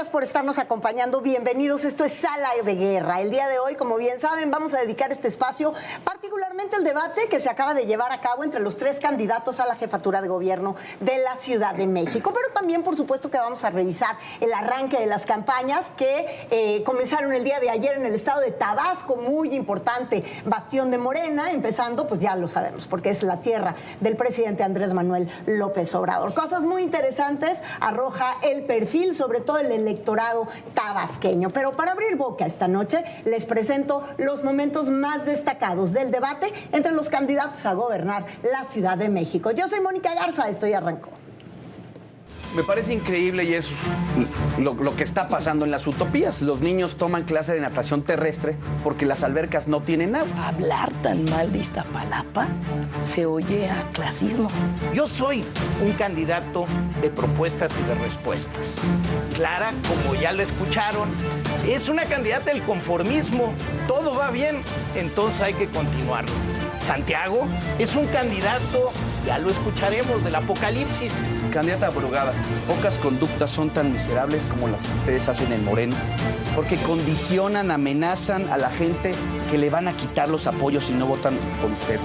Gracias por estarnos acompañando. Bienvenidos. Esto es Sala de Guerra. El día de hoy, como bien saben, vamos a dedicar este espacio particularmente al debate que se acaba de llevar a cabo entre los tres candidatos a la jefatura de gobierno de la Ciudad de México. Pero también, por supuesto, que vamos a revisar el arranque de las campañas que comenzaron el día de ayer en el estado de Tabasco, muy importante, bastión de Morena, empezando, pues ya lo sabemos, porque es la tierra del presidente Andrés Manuel López Obrador. Cosas muy interesantes arroja el perfil, sobre todo el electorado tabasqueño. Pero para abrir boca esta noche, les presento los momentos más destacados del debate entre los candidatos a gobernar la Ciudad de México. Yo soy Mónica Garza, esto ya arrancó. Me parece increíble y es lo que está pasando en las utopías. Los niños toman clase de natación terrestre porque las albercas no tienen agua. Hablar tan mal de Iztapalapa se oye a clasismo. Yo soy un candidato de propuestas y de respuestas. Clara, como ya la escucharon, es una candidata del conformismo. Todo va bien, entonces hay que continuarlo. Santiago es un candidato, ya lo escucharemos, del apocalipsis. Candidata abrogada, pocas conductas son tan miserables como las que ustedes hacen en Morena, porque condicionan, amenazan a la gente que le van a quitar los apoyos si no votan por ustedes.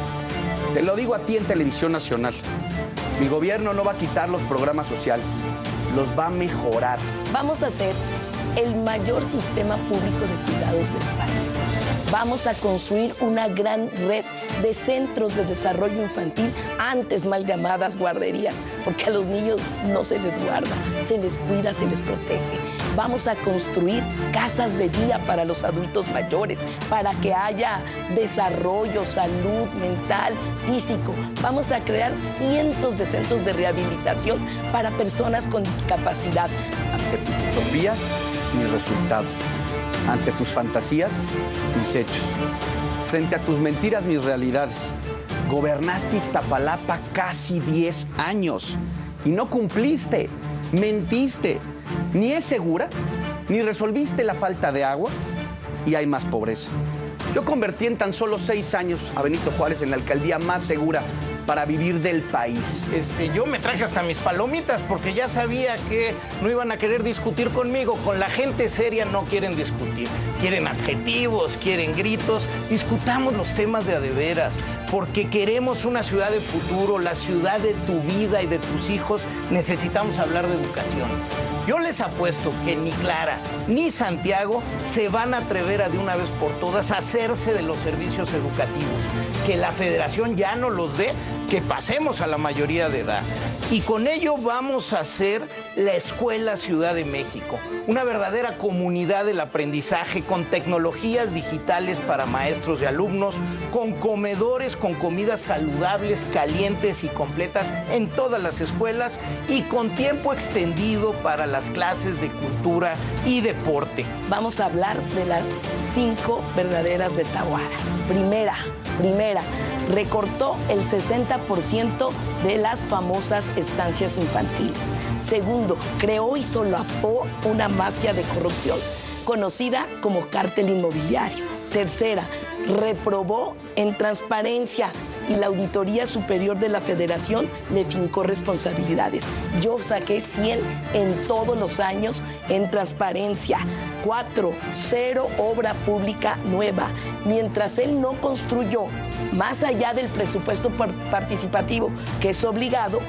Te lo digo a ti en Televisión Nacional. Mi gobierno no va a quitar los programas sociales, los va a mejorar. Vamos a hacer el mayor sistema público de cuidados del país. Vamos a construir una gran red de centros de desarrollo infantil, antes mal llamadas guarderías, porque a los niños no se les guarda, se les cuida, se les protege. Vamos a construir casas de día para los adultos mayores, para que haya desarrollo, salud mental, físico. Vamos a crear cientos de centros de rehabilitación para personas con discapacidad. Ante tus utopías, mis resultados. Ante tus fantasías, mis hechos. Frente a tus mentiras, mis realidades. Gobernaste Iztapalapa casi 10 años y no cumpliste, mentiste. Ni es segura, ni resolviste la falta de agua y hay más pobreza. Yo convertí en tan solo 6 años a Benito Juárez en la alcaldía más segura para vivir del país. Yo me traje hasta mis palomitas porque ya sabía que no iban a querer discutir conmigo. Con la gente seria no quieren discutir. Quieren adjetivos, quieren gritos. Discutamos los temas de a de veras, porque queremos una ciudad de futuro, la ciudad de tu vida y de tus hijos. Necesitamos hablar de educación. Yo les apuesto que ni Clara ni Santiago se van a atrever a de una vez por todas a hacerse de los servicios educativos. Que la federación ya no los dé, que pasemos a la mayoría de edad. Y con ello vamos a hacer la Escuela Ciudad de México, una verdadera comunidad del aprendizaje con tecnologías digitales para maestros y alumnos, con comedores, con comidas saludables, calientes y completas en todas las escuelas y con tiempo extendido para las clases de cultura y deporte. Vamos a hablar de las 5 verdaderas de Tahuara. Primera, recortó el 60% de las famosas estancias infantiles. Segundo, creó y solapó una mafia de corrupción conocida como cártel inmobiliario. Tercera, reprobó en transparencia y la Auditoría Superior de la Federación le fincó responsabilidades. Yo saqué 100 en todos los años en transparencia. 4, 0 obra pública nueva. Mientras él no construyó, más allá del presupuesto participativo, que es obligado,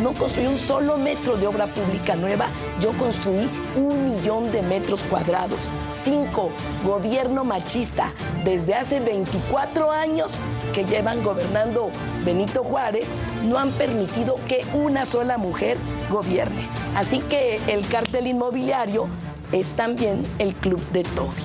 no construyó un solo metro de obra pública nueva. Yo construí 1 millón de metros cuadrados. 5, gobierno machista. Desde hace 24 años que llevan gobernando Benito Juárez, no han permitido que una sola mujer gobierne. Así que el cártel inmobiliario es también el club de Toby.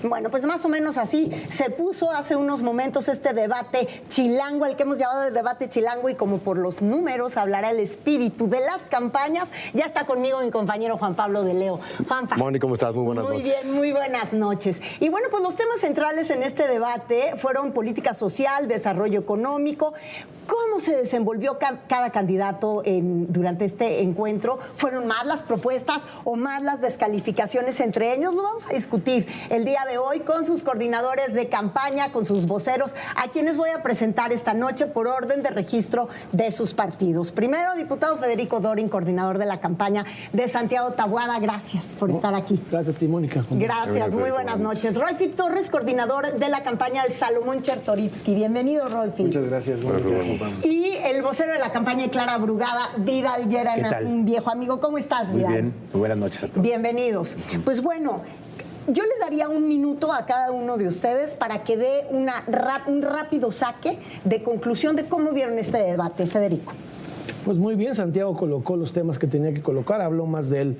Bueno, pues más o menos así se puso hace unos momentos este debate chilango, el que hemos llamado el debate chilango, y como por los números hablará el espíritu de las campañas. Ya está conmigo mi compañero Juan Pablo de Leo. Juanpa. Moni, ¿cómo estás? Muy buenas noches. Muy bien, muy buenas noches. Y bueno, pues los temas centrales en este debate fueron política social, desarrollo económico, ¿Cómo se desenvolvió cada candidato durante este encuentro? ¿Fueron más las propuestas o más las descalificaciones entre ellos? Lo vamos a discutir el día de hoy con sus coordinadores de campaña, con sus voceros, a quienes voy a presentar esta noche por orden de registro de sus partidos. Primero, diputado Federico Dorin, coordinador de la campaña de Santiago Taboada. Gracias por estar aquí. Gracias a ti, Mónica. Gracias, muy buenas noches. Rolfi Torres, coordinador de la campaña de Salomón Chertorivsky. Bienvenido, Rolfi. Muchas gracias, Mónica. Y el vocero de la campaña de Clara Brugada, Vidal Lleras, un viejo amigo. ¿Cómo estás, Vidal? Muy bien, muy buenas noches a todos. Bienvenidos. Pues bueno, yo les daría un minuto a cada uno de ustedes para que dé un rápido saque de conclusión de cómo vieron este debate. Federico. Pues muy bien, Santiago colocó los temas que tenía que colocar, habló más de él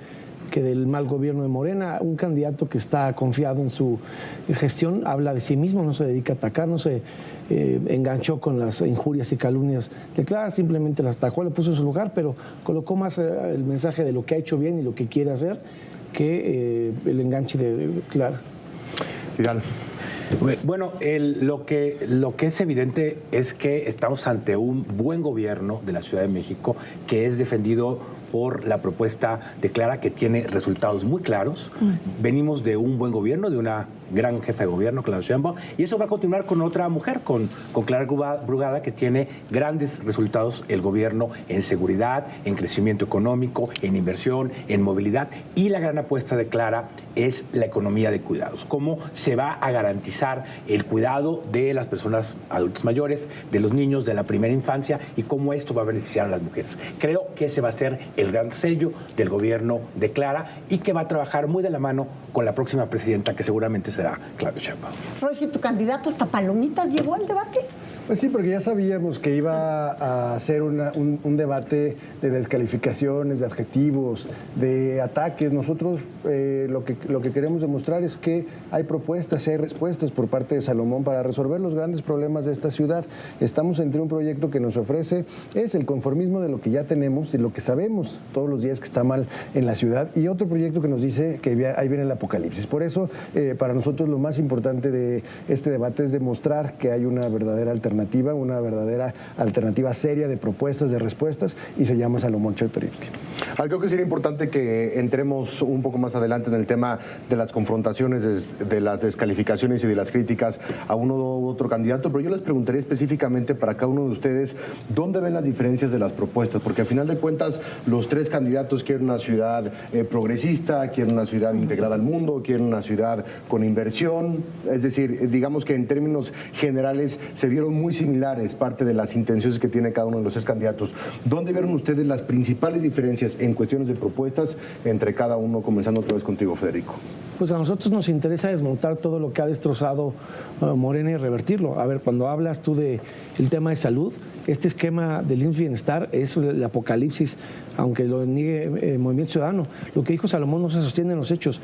que del mal gobierno de Morena. Un candidato que está confiado en su gestión, habla de sí mismo, no se dedica a atacar, no se enganchó con las injurias y calumnias de Clara, simplemente las atacó, le puso en su lugar, pero colocó más el mensaje de lo que ha hecho bien y lo que quiere hacer que el enganche de Clara. Vidal. Bueno, lo que es evidente es que estamos ante un buen gobierno de la Ciudad de México que es defendido por la propuesta de Clara, que tiene resultados muy claros. Venimos de un buen gobierno, de una gran jefa de gobierno, Claudia Sheinbaum, y eso va a continuar con otra mujer, con Clara Brugada, que tiene grandes resultados el gobierno en seguridad, en crecimiento económico, en inversión, en movilidad, y la gran apuesta de Clara es la economía de cuidados. Cómo se va a garantizar el cuidado de las personas adultas mayores, de los niños, de la primera infancia, y cómo esto va a beneficiar a las mujeres. Creo que ese va a ser el gran sello del gobierno de Clara y que va a trabajar muy de la mano con la próxima presidenta, que seguramente será Claudia Sheinbaum. Roy, ¿tu candidato hasta palomitas llegó al debate? Pues sí, porque ya sabíamos que iba a ser un debate de descalificaciones, de adjetivos, de ataques. Nosotros lo que queremos demostrar es que hay propuestas y hay respuestas por parte de Salomón para resolver los grandes problemas de esta ciudad. Estamos entre un proyecto que nos ofrece es el conformismo de lo que ya tenemos y lo que sabemos todos los días que está mal en la ciudad, y otro proyecto que nos dice que ahí viene el apocalipsis. Por eso, para nosotros lo más importante de este debate es demostrar que hay una verdadera alternativa seria de propuestas, de respuestas, y se llama Salomón Chertorivsky. Creo que sería importante que entremos un poco más adelante en el tema de las confrontaciones, de las descalificaciones y de las críticas a uno u otro candidato, pero yo les preguntaría específicamente para cada uno de ustedes, ¿dónde ven las diferencias de las propuestas? Porque al final de cuentas, los tres candidatos quieren una ciudad progresista, quieren una ciudad integrada al mundo, quieren una ciudad con inversión, es decir, digamos que en términos generales se vieron muy similares parte de las intenciones que tiene cada uno de los tres candidatos. ¿Dónde vieron ustedes las principales diferencias en cuestiones de propuestas entre cada uno, comenzando otra vez contigo, Federico? Pues a nosotros nos interesa desmontar todo lo que ha destrozado Morena y revertirlo. A ver, cuando hablas tú del tema de salud, este esquema del IMSS Bienestar es el apocalipsis, aunque lo niegue el Movimiento Ciudadano. Lo que dijo Salomón no se sostiene en los hechos.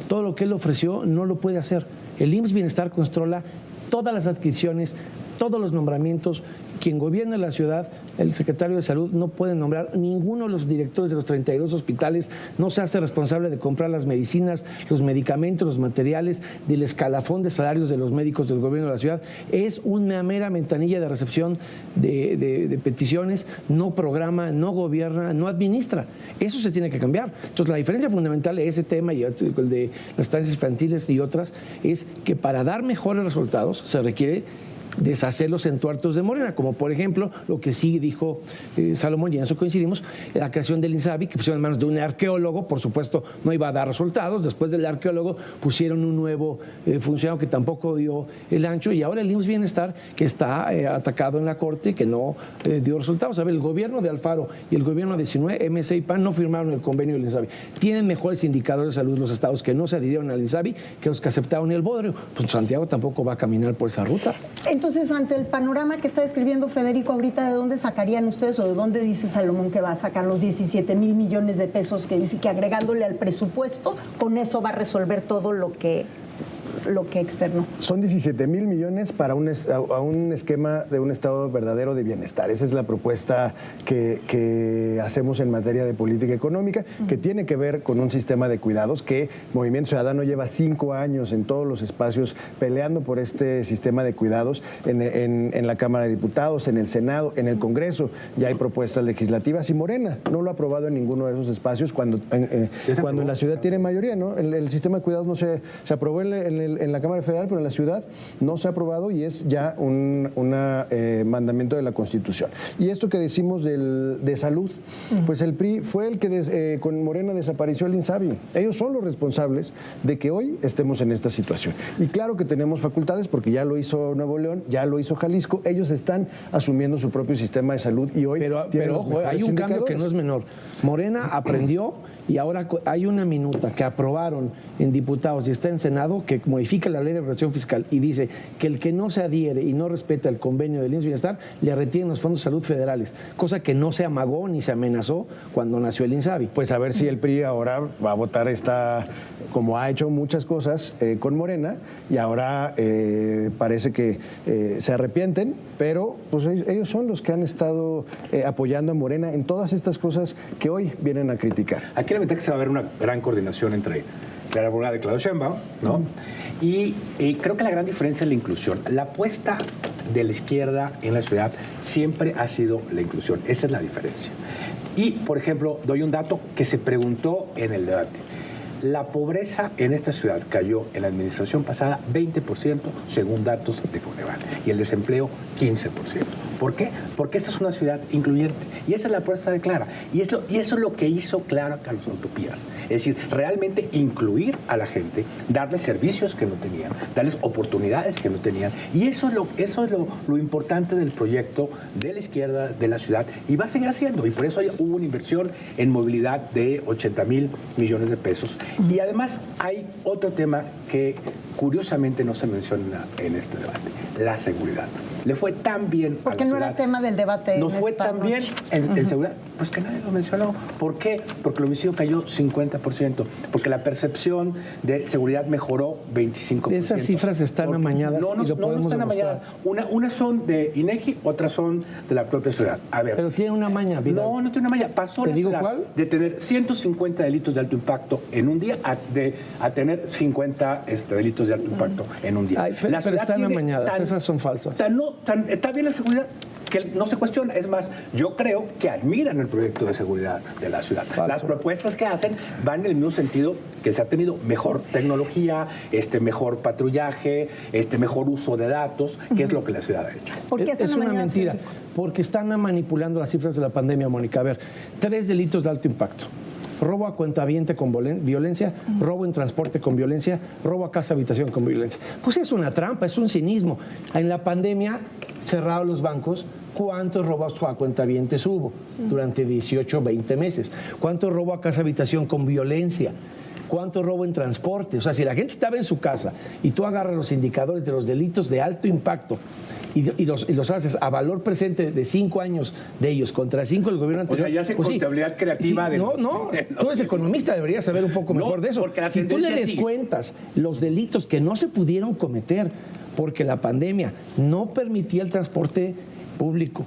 Todo lo que él ofreció no lo puede hacer. El IMSS Bienestar controla todas las adquisiciones, todos los nombramientos. Quien gobierna la ciudad, el secretario de Salud, no puede nombrar ninguno de los directores de los 32 hospitales, no se hace responsable de comprar las medicinas, los medicamentos, los materiales, del escalafón de salarios de los médicos del gobierno de la ciudad. Es una mera ventanilla de recepción de peticiones, no programa, no gobierna, no administra. Eso se tiene que cambiar. Entonces, la diferencia fundamental de ese tema y el de las estancias infantiles y otras es que para dar mejores resultados se requiere deshacer los entuertos de Morena, como por ejemplo lo que sí dijo Salomón, y en eso coincidimos, la creación del INSABI, que pusieron en manos de un arqueólogo. Por supuesto no iba a dar resultados. Después del arqueólogo pusieron un nuevo funcionario que tampoco dio el ancho, y ahora el IMSS Bienestar, que está atacado en la Corte y que no dio resultados. A ver, el gobierno de Alfaro y el gobierno de Sinue, MC y PAN, no firmaron el convenio del INSABI. Tienen mejores indicadores de salud los estados que no se adhirieron al INSABI que los que aceptaron el bodrio. Pues Santiago tampoco va a caminar por esa ruta. Entonces, ante el panorama que está describiendo Federico ahorita, ¿de dónde sacarían ustedes o de dónde dice Salomón que va a sacar los 17,000 millones de pesos que dice que agregándole al presupuesto, con eso va a resolver todo lo que lo que externó. Son 17,000 millones para un esquema de un estado verdadero de bienestar. Esa es la propuesta que hacemos en materia de política económica, que tiene que ver con un sistema de cuidados que Movimiento Ciudadano lleva 5 años en todos los espacios peleando por este sistema de cuidados en la Cámara de Diputados, en el Senado, en el Congreso. Ya hay propuestas legislativas y Morena no lo ha aprobado en ninguno de esos espacios cuando en la ciudad tiene mayoría, ¿no? El sistema de cuidados no se aprobó en la Cámara Federal, pero en la ciudad no se ha aprobado y es ya un mandamiento de la Constitución. Y esto que decimos de salud, pues el PRI fue el que con Morena desapareció el INSABI. Ellos son los responsables de que hoy estemos en esta situación. Y claro que tenemos facultades porque ya lo hizo Nuevo León, ya lo hizo Jalisco, ellos están asumiendo su propio sistema de salud y hoy pero ojo, hay un cambio que no es menor. Morena aprendió y ahora hay una minuta que aprobaron en diputados y está en Senado que modifica la ley de regulación fiscal y dice que el que no se adhiere y no respeta el convenio del IMSS Bienestar le retienen los fondos de salud federales, cosa que no se amagó ni se amenazó cuando nació el INSABI. Pues a ver si el PRI ahora va a votar como ha hecho muchas cosas con Morena y ahora parece que se arrepienten, pero pues ellos son los que han estado apoyando a Morena en todas estas cosas que hoy vienen a criticar. Aquí la verdad que se va a ver una gran coordinación entre Clara Brugada y Claudio Sheinbaum, ¿no? Y creo que la gran diferencia es la inclusión. La apuesta de la izquierda en la ciudad siempre ha sido la inclusión. Esa es la diferencia. Y, por ejemplo, doy un dato que se preguntó en el debate. La pobreza en esta ciudad cayó en la administración pasada 20% según datos de Coneval y el desempleo 15%. ¿Por qué? Porque esta es una ciudad incluyente y esa es la apuesta de Clara y eso es lo que hizo Clara con las utopías, es decir, realmente incluir a la gente, darles servicios que no tenían, darles oportunidades que no tenían y eso es lo importante del proyecto de la izquierda de la ciudad y va a seguir haciendo y por eso hubo una inversión en movilidad de 80,000 millones de pesos. Y además hay otro tema que curiosamente no se menciona en este debate, la seguridad. Le fue tan bien porque a la no ciudad, era tema del debate. nos fue tan bien en seguridad, pues que nadie lo mencionó. ¿Por qué? Porque el homicidio cayó 50%, porque la percepción de seguridad mejoró 25%. Esas cifras están amañadas. No están amañadas. Una son de INEGI, otras son de la propia ciudad. A ver. Pero tiene una maña, Vidal. No tiene una maña. Pasó la ciudad de tener 150 delitos de alto impacto en un día a tener 50 delitos de alto impacto en un día. Ay, pero están amañadas, esas son falsas. Está bien la seguridad, que no se cuestiona. Es más, yo creo que admiran el proyecto de seguridad de la ciudad. Falso. Las propuestas que hacen van en el mismo sentido que se ha tenido mejor tecnología, mejor patrullaje, mejor uso de datos, que es lo que la ciudad ha hecho. ¿Por qué es una mentira, porque están manipulando las cifras de la pandemia, Mónica. A ver, 3 delitos de alto impacto. Robo a cuentaviente con violencia, robo en transporte con violencia, robo a casa habitación con violencia. Pues es una trampa, es un cinismo. En la pandemia cerraron los bancos. ¿Cuántos robos a cuentavientes hubo durante 18 o 20 meses? ¿Cuánto robo a casa habitación con violencia? ¿Cuánto robo en transporte? O sea, si la gente estaba en su casa y tú agarras los indicadores de los delitos de alto impacto y los haces a valor presente de 5 años de ellos contra 5 del gobierno anterior. O sea, ya hace contabilidad creativa. Sí, no, tú eres economista, deberías saber un poco mejor de eso. Si tú le descuentas los delitos que no se pudieron cometer porque la pandemia no permitía el transporte público,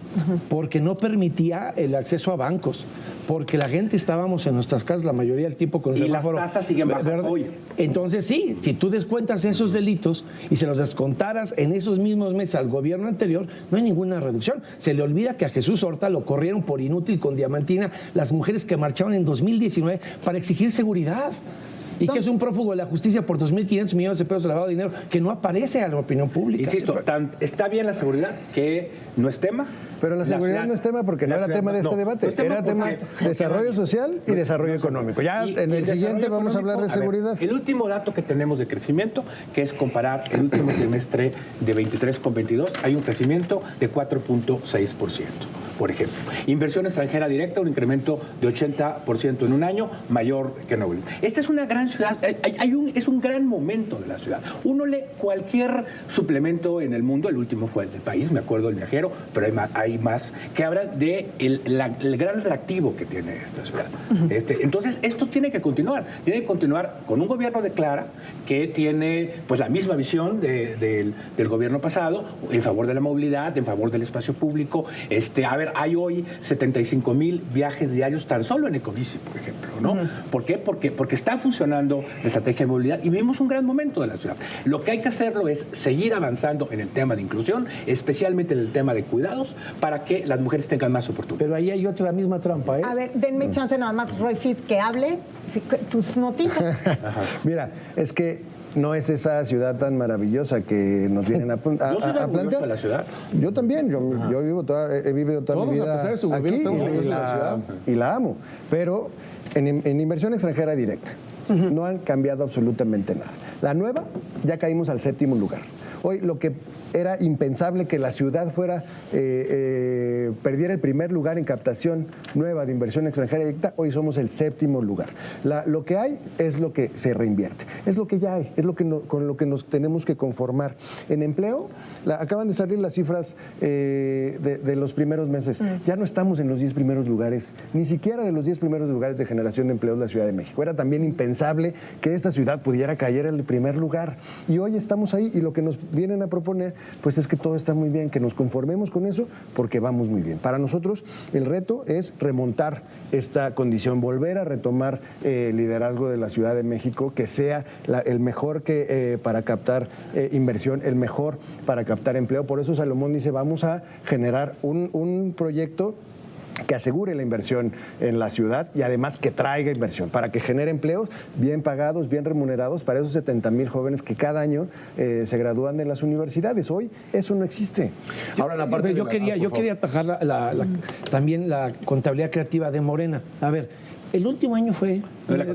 porque no permitía el acceso a bancos, porque la gente estábamos en nuestras casas la mayoría del tiempo con el semáforo. Y las tasas siguen bajas hoy. Entonces sí, si tú descuentas esos delitos y se los descontaras en esos mismos meses al gobierno anterior, no hay ninguna reducción. Se le olvida que a Jesús Horta lo corrieron por inútil con Diamantina las mujeres que marchaban en 2019 para exigir seguridad. Y que es un prófugo de la justicia por 2.500 millones de pesos de lavado de dinero que no aparece a la opinión pública. Insisto, está bien la seguridad, que no es tema. Pero la seguridad no es tema porque no era tema de este debate. Era tema de desarrollo social y desarrollo económico. Ya en el siguiente vamos a hablar de seguridad. El último dato que tenemos de crecimiento, que es comparar el último trimestre de 23 con 22, hay un crecimiento de 4.6%. por ejemplo. Inversión extranjera directa, un incremento de 80% en un año, mayor que Nuevo León. Esta es una gran ciudad, es un gran momento de la ciudad. Uno lee cualquier suplemento en el mundo, el último fue el del País, me acuerdo del Viajero, pero hay más que hablan de el gran atractivo que tiene esta ciudad. Entonces, esto tiene que continuar con un gobierno de Clara que tiene pues la misma visión del gobierno pasado, en favor de la movilidad, en favor del espacio público. Hay hoy 75,000 viajes diarios tan solo en Ecobici, por ejemplo, ¿no? ¿Por qué? Porque está funcionando la estrategia de movilidad y vivimos un gran momento de la ciudad. Lo que hay que hacerlo es seguir avanzando en el tema de inclusión, especialmente en el tema de cuidados, para que las mujeres tengan más oportunidades. Pero ahí hay otra misma trampa, ¿eh? A ver, denme chance nada más, Roy Fit, que hable tus notitas. Mira, es que no es esa ciudad tan maravillosa que nos vienen a plantear. De la ciudad. Yo también, yo he vivido toda mi vida a pesar de su gobierno, aquí estamos orgullosos de la ciudad. y la amo. Pero en inversión extranjera directa no han cambiado absolutamente nada. La nueva, ya caímos al 7º lugar. Hoy lo que era impensable que la ciudad perdiera el primer lugar en captación nueva de inversión extranjera directa, hoy somos el 7º lugar. Lo que hay es lo que se reinvierte, es lo que ya hay, es con lo que nos tenemos que conformar. En empleo, acaban de salir las cifras de los primeros meses. Ya no estamos en los 10 primeros lugares, ni siquiera de los 10 primeros lugares de generación de empleo de la Ciudad de México. Era también impensable que esta ciudad pudiera caer en el primer lugar. Y hoy estamos ahí y lo que nos vienen a proponer pues es que todo está muy bien, que nos conformemos con eso porque vamos muy bien. Para nosotros el reto es remontar esta condición, volver a retomar el liderazgo de la Ciudad de México, que sea el mejor para captar inversión, el mejor para captar empleo. Por eso Salomón dice, vamos a generar un proyecto que asegure la inversión en la ciudad y además que traiga inversión, para que genere empleos bien pagados, bien remunerados para esos 70,000 jóvenes que cada año se gradúan de las universidades. Hoy eso no existe. Ahora, la parte yo quería atajar también la contabilidad creativa de Morena. A ver, el último año fue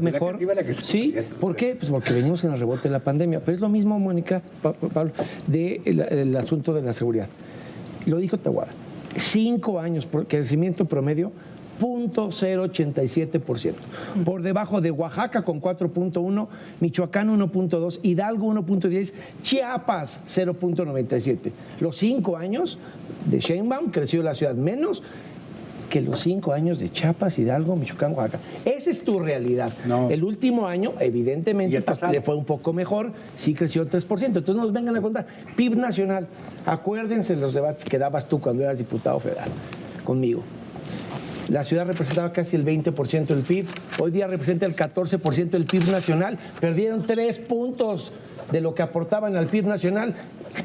mejor. Sí, ¿por qué? Pues porque venimos en el rebote de la pandemia. Pero es lo mismo, Mónica, Pablo, del asunto de la seguridad. Lo dijo Tahuada. 5 años, por crecimiento promedio, 0.087%. Por debajo de Oaxaca con 4.1, Michoacán 1.2, Hidalgo 1.10, Chiapas 0.97. Los 5 años de Sheinbaum creció la ciudad menos que los 5 años de Chiapas, Hidalgo, Michoacán, Oaxaca. Esa es tu realidad. No. El último año, evidentemente, le fue un poco mejor, sí creció el 3%. Entonces nos vengan a contar. PIB nacional, acuérdense los debates que dabas tú cuando eras diputado federal conmigo. La ciudad representaba casi el 20% del PIB, hoy día representa el 14% del PIB nacional, perdieron 3 puntos de lo que aportaban al PIB nacional,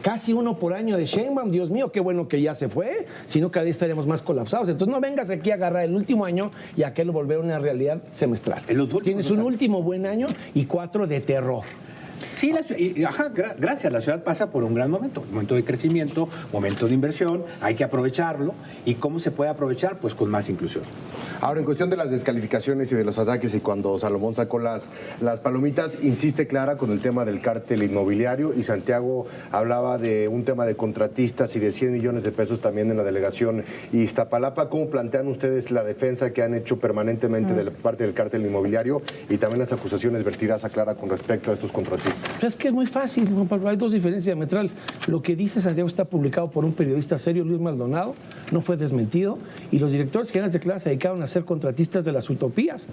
casi 1 por año de Sheinbaum. Dios mío, qué bueno que ya se fue, si no cada día estaríamos más colapsados. Entonces no vengas aquí a agarrar el último año y a quererlo volver una realidad semestral. Tienes un último buen año y 4 de terror. Sí, gracias. La ciudad pasa por un gran momento de crecimiento, momento de inversión, hay que aprovecharlo. ¿Y cómo se puede aprovechar? Pues con más inclusión. Ahora, en cuestión de las descalificaciones y de los ataques, y cuando Salomón sacó las palomitas, insiste Clara con el tema del cártel inmobiliario, y Santiago hablaba de un tema de contratistas y de 100 millones de pesos también en la delegación Iztapalapa. ¿Cómo plantean ustedes la defensa que han hecho permanentemente de la parte del cártel inmobiliario y también las acusaciones vertidas a Clara con respecto a estos contratistas? Es que es muy fácil, Juan Pablo, hay 2 diferencias diametrales. Lo que dice Santiago está publicado por un periodista serio, Luis Maldonado, no fue desmentido, y los directores generales de Clara se dedicaron a ser contratistas de las utopías.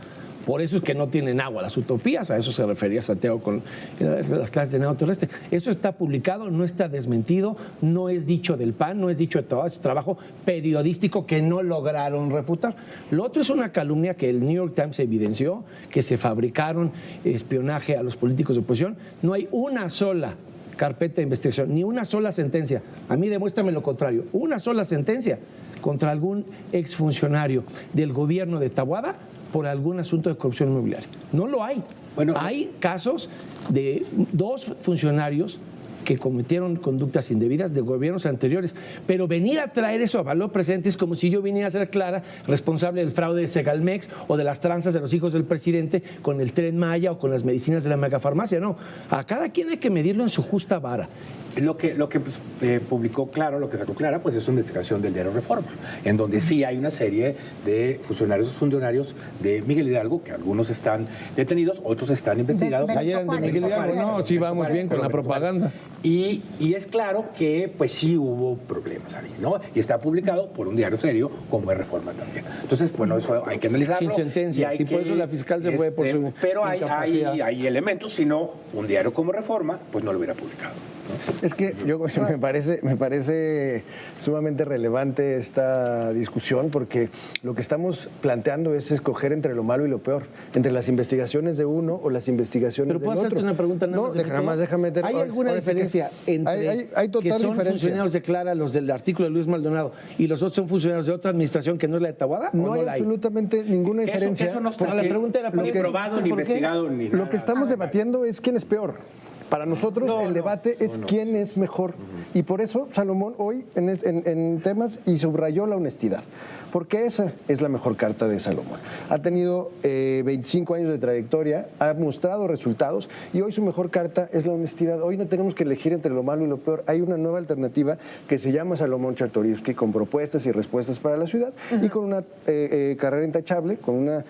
Por eso es que no tienen agua las utopías, a eso se refería Santiago con las clases de nado terrestre. Eso está publicado, no está desmentido, no es dicho del PAN, no es dicho de todo ese trabajo periodístico que no lograron refutar. Lo otro es una calumnia que el New York Times evidenció, que se fabricaron espionaje a los políticos de oposición. No hay una sola carpeta de investigación, ni una sola sentencia. A mí demuéstrame lo contrario, una sola sentencia contra algún exfuncionario del gobierno de Tahuada por algún asunto de corrupción inmobiliaria. No lo hay. Bueno, hay casos de 2 funcionarios que cometieron conductas indebidas de gobiernos anteriores, pero venir a traer eso a valor presente es como si yo viniera a ser Clara responsable del fraude de Segalmex o de las tranzas de los hijos del presidente con el Tren Maya o con las medicinas de la megafarmacia. No, a cada quien hay que medirlo en su justa vara. Lo que pues, publicó Claro, lo que sacó Clara, pues es una investigación del diario Reforma, en donde sí hay una serie de funcionarios de Miguel Hidalgo, que algunos están detenidos, otros están investigados. Ayer el de Miguel Hidalgo, no, sí vamos bien con la propaganda. Y es claro que pues sí hubo problemas ahí, ¿no? Y está publicado por un diario serio como es Reforma también. Entonces, bueno, eso hay que analizarlo. Sin sentencia, y por eso la fiscal se fue por su pero hay elementos, si no, un diario como Reforma, pues no lo hubiera publicado. ¿No? Es que me parece sumamente relevante esta discusión porque lo que estamos planteando es escoger entre lo malo y lo peor, entre las investigaciones de uno o las investigaciones del otro. ¿Pero puedo hacerte una pregunta? Déjame ¿Hay alguna diferencia entre hay total que son diferencia. funcionarios de Clara, los del artículo de Luis Maldonado, y los otros son funcionarios de otra administración que no es la de Taboada? No hay absolutamente ninguna diferencia. Eso no está la pregunta era ni probado, ni investigado, ni nada. Lo que estamos debatiendo es quién es peor. Para nosotros el debate es quién es mejor. Y por eso Salomón hoy en temas y subrayó la honestidad. Porque esa es la mejor carta de Salomón. Ha tenido 25 años de trayectoria, ha mostrado resultados y hoy su mejor carta es la honestidad. Hoy no tenemos que elegir entre lo malo y lo peor. Hay una nueva alternativa que se llama Salomón Chertorivsky, con propuestas y respuestas para la ciudad y con una carrera intachable, con una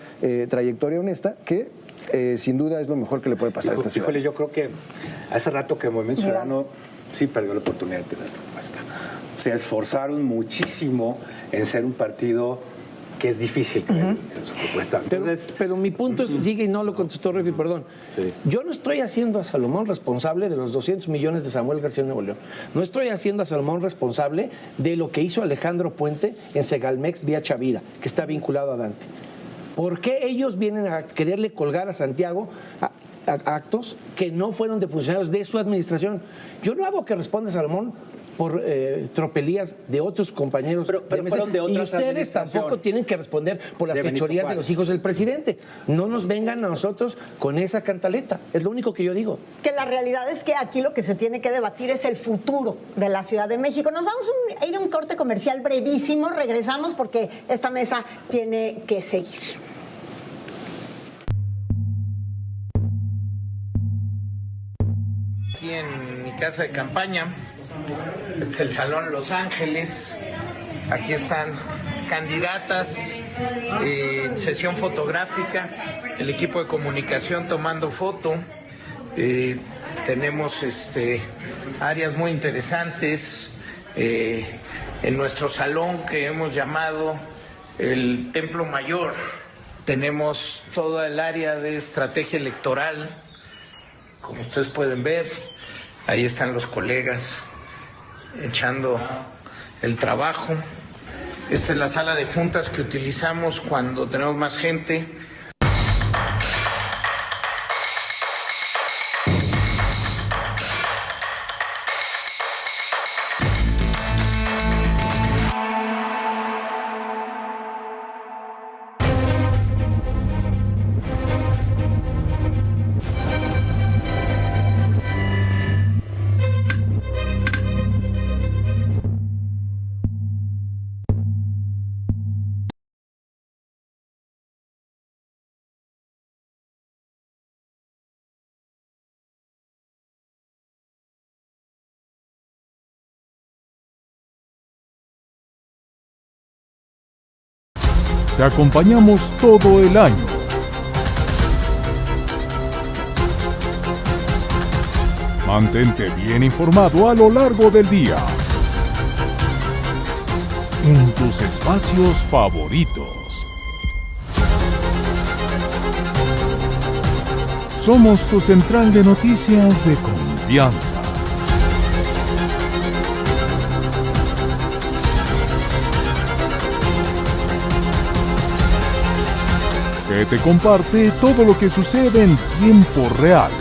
trayectoria honesta que sin duda es lo mejor que le puede pasar a esta ciudad. Híjole, yo creo que hace rato que el Movimiento Ciudadano sí perdió la oportunidad de tener propuesta. Se esforzaron muchísimo en ser un partido que es difícil que su propuesta. Entonces, pero mi punto es, sigue y no lo contestó Refi, perdón. Sí. Yo no estoy haciendo a Salomón responsable de los 200 millones de Samuel García Nuevo León. No estoy haciendo a Salomón responsable de lo que hizo Alejandro Puente en Segalmex vía Chavira, que está vinculado a Dante. ¿Por qué ellos vienen a quererle colgar a Santiago actos que no fueron de funcionarios de su administración? Yo no hago que responda Salomón por tropelías de otros compañeros. Pero fueron de otras y ustedes administraciones. tampoco tienen que responder por las De Benito fechorías de Juárez. los hijos del presidente. No nos vengan a nosotros con esa cantaleta. Es lo único que yo digo. Que la realidad es que aquí lo que se tiene que debatir es el futuro de la Ciudad de México. Nos vamos a ir a un corte comercial brevísimo. Regresamos porque esta mesa tiene que seguir. Aquí en mi casa de campaña, este es el Salón Los Ángeles, aquí están candidatas, sesión fotográfica, el equipo de comunicación tomando foto, tenemos áreas muy interesantes en nuestro salón que hemos llamado el Templo Mayor, tenemos toda el área de estrategia electoral. Como ustedes pueden ver, ahí están los colegas echando el trabajo. Esta es la sala de juntas que utilizamos cuando tenemos más gente. Te acompañamos todo el año. Mantente bien informado a lo largo del día. En tus espacios favoritos. Somos tu central de noticias de confianza. Que te comparte todo lo que sucede en tiempo real.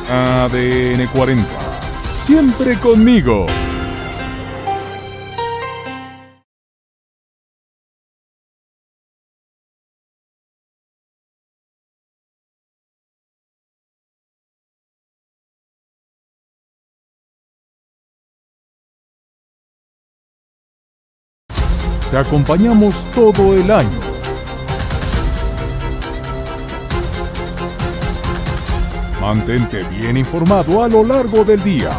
ADN 40. Siempre conmigo. Te acompañamos todo el año. Mantente bien informado a lo largo del día.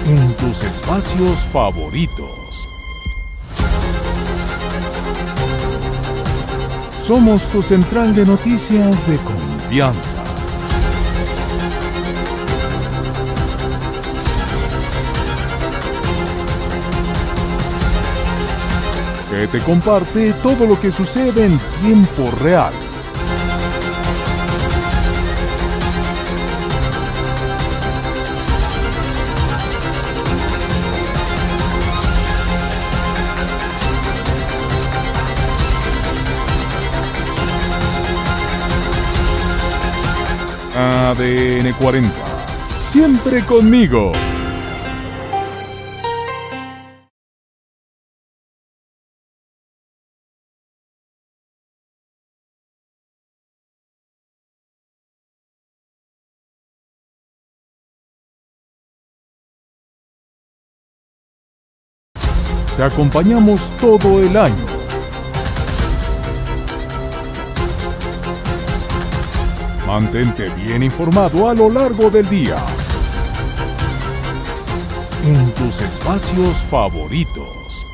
En tus espacios favoritos. Somos tu central de noticias de confianza. Que te comparte todo lo que sucede en tiempo real. ADN 40. Siempre conmigo. Te acompañamos todo el año. Mantente bien informado a lo largo del día. En tus espacios favoritos.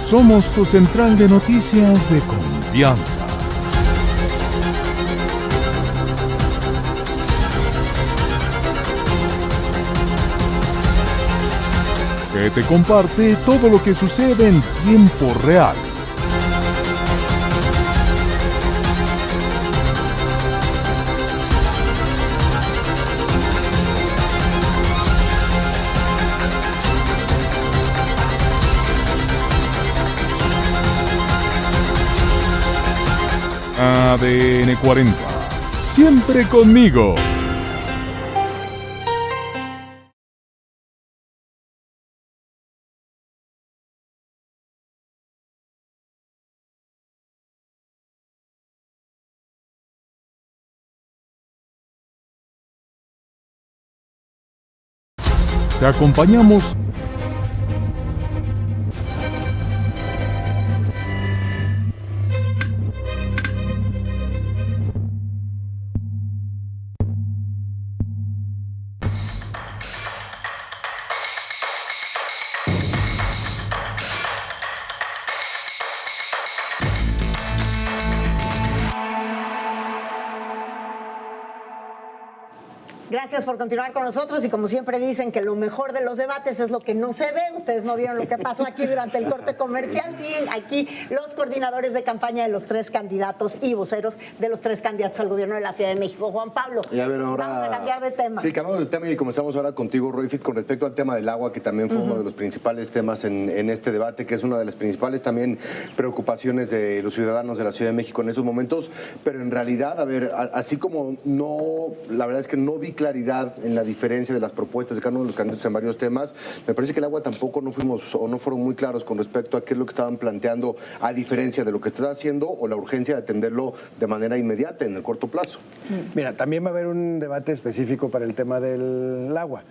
Somos tu central de noticias de confianza. Que te comparte todo lo que sucede en tiempo real. ADN 40. Siempre conmigo. Te acompañamos. Gracias por continuar con nosotros y como siempre dicen que lo mejor de los debates es lo que no se ve. Ustedes no vieron lo que pasó aquí durante el corte comercial. Sí, aquí los coordinadores de campaña de los tres candidatos y voceros de los tres candidatos al gobierno de la Ciudad de México. Juan Pablo, y a ver, ahora, vamos a cambiar de tema. Sí, cambiamos de tema y comenzamos ahora contigo, Roifit, con respecto al tema del agua, que también fue uno de los principales temas en este debate, que es una de las principales también preocupaciones de los ciudadanos de la Ciudad de México en estos momentos. Pero en realidad, a ver, así como no, la verdad es que no vi claridad en la diferencia de las propuestas de cada uno de los candidatos en varios temas, me parece que el agua tampoco no fueron muy claros con respecto a qué es lo que estaban planteando, a diferencia de lo que está haciendo o la urgencia de atenderlo de manera inmediata en el corto plazo. Mira, también va a haber un debate específico para el tema del agua.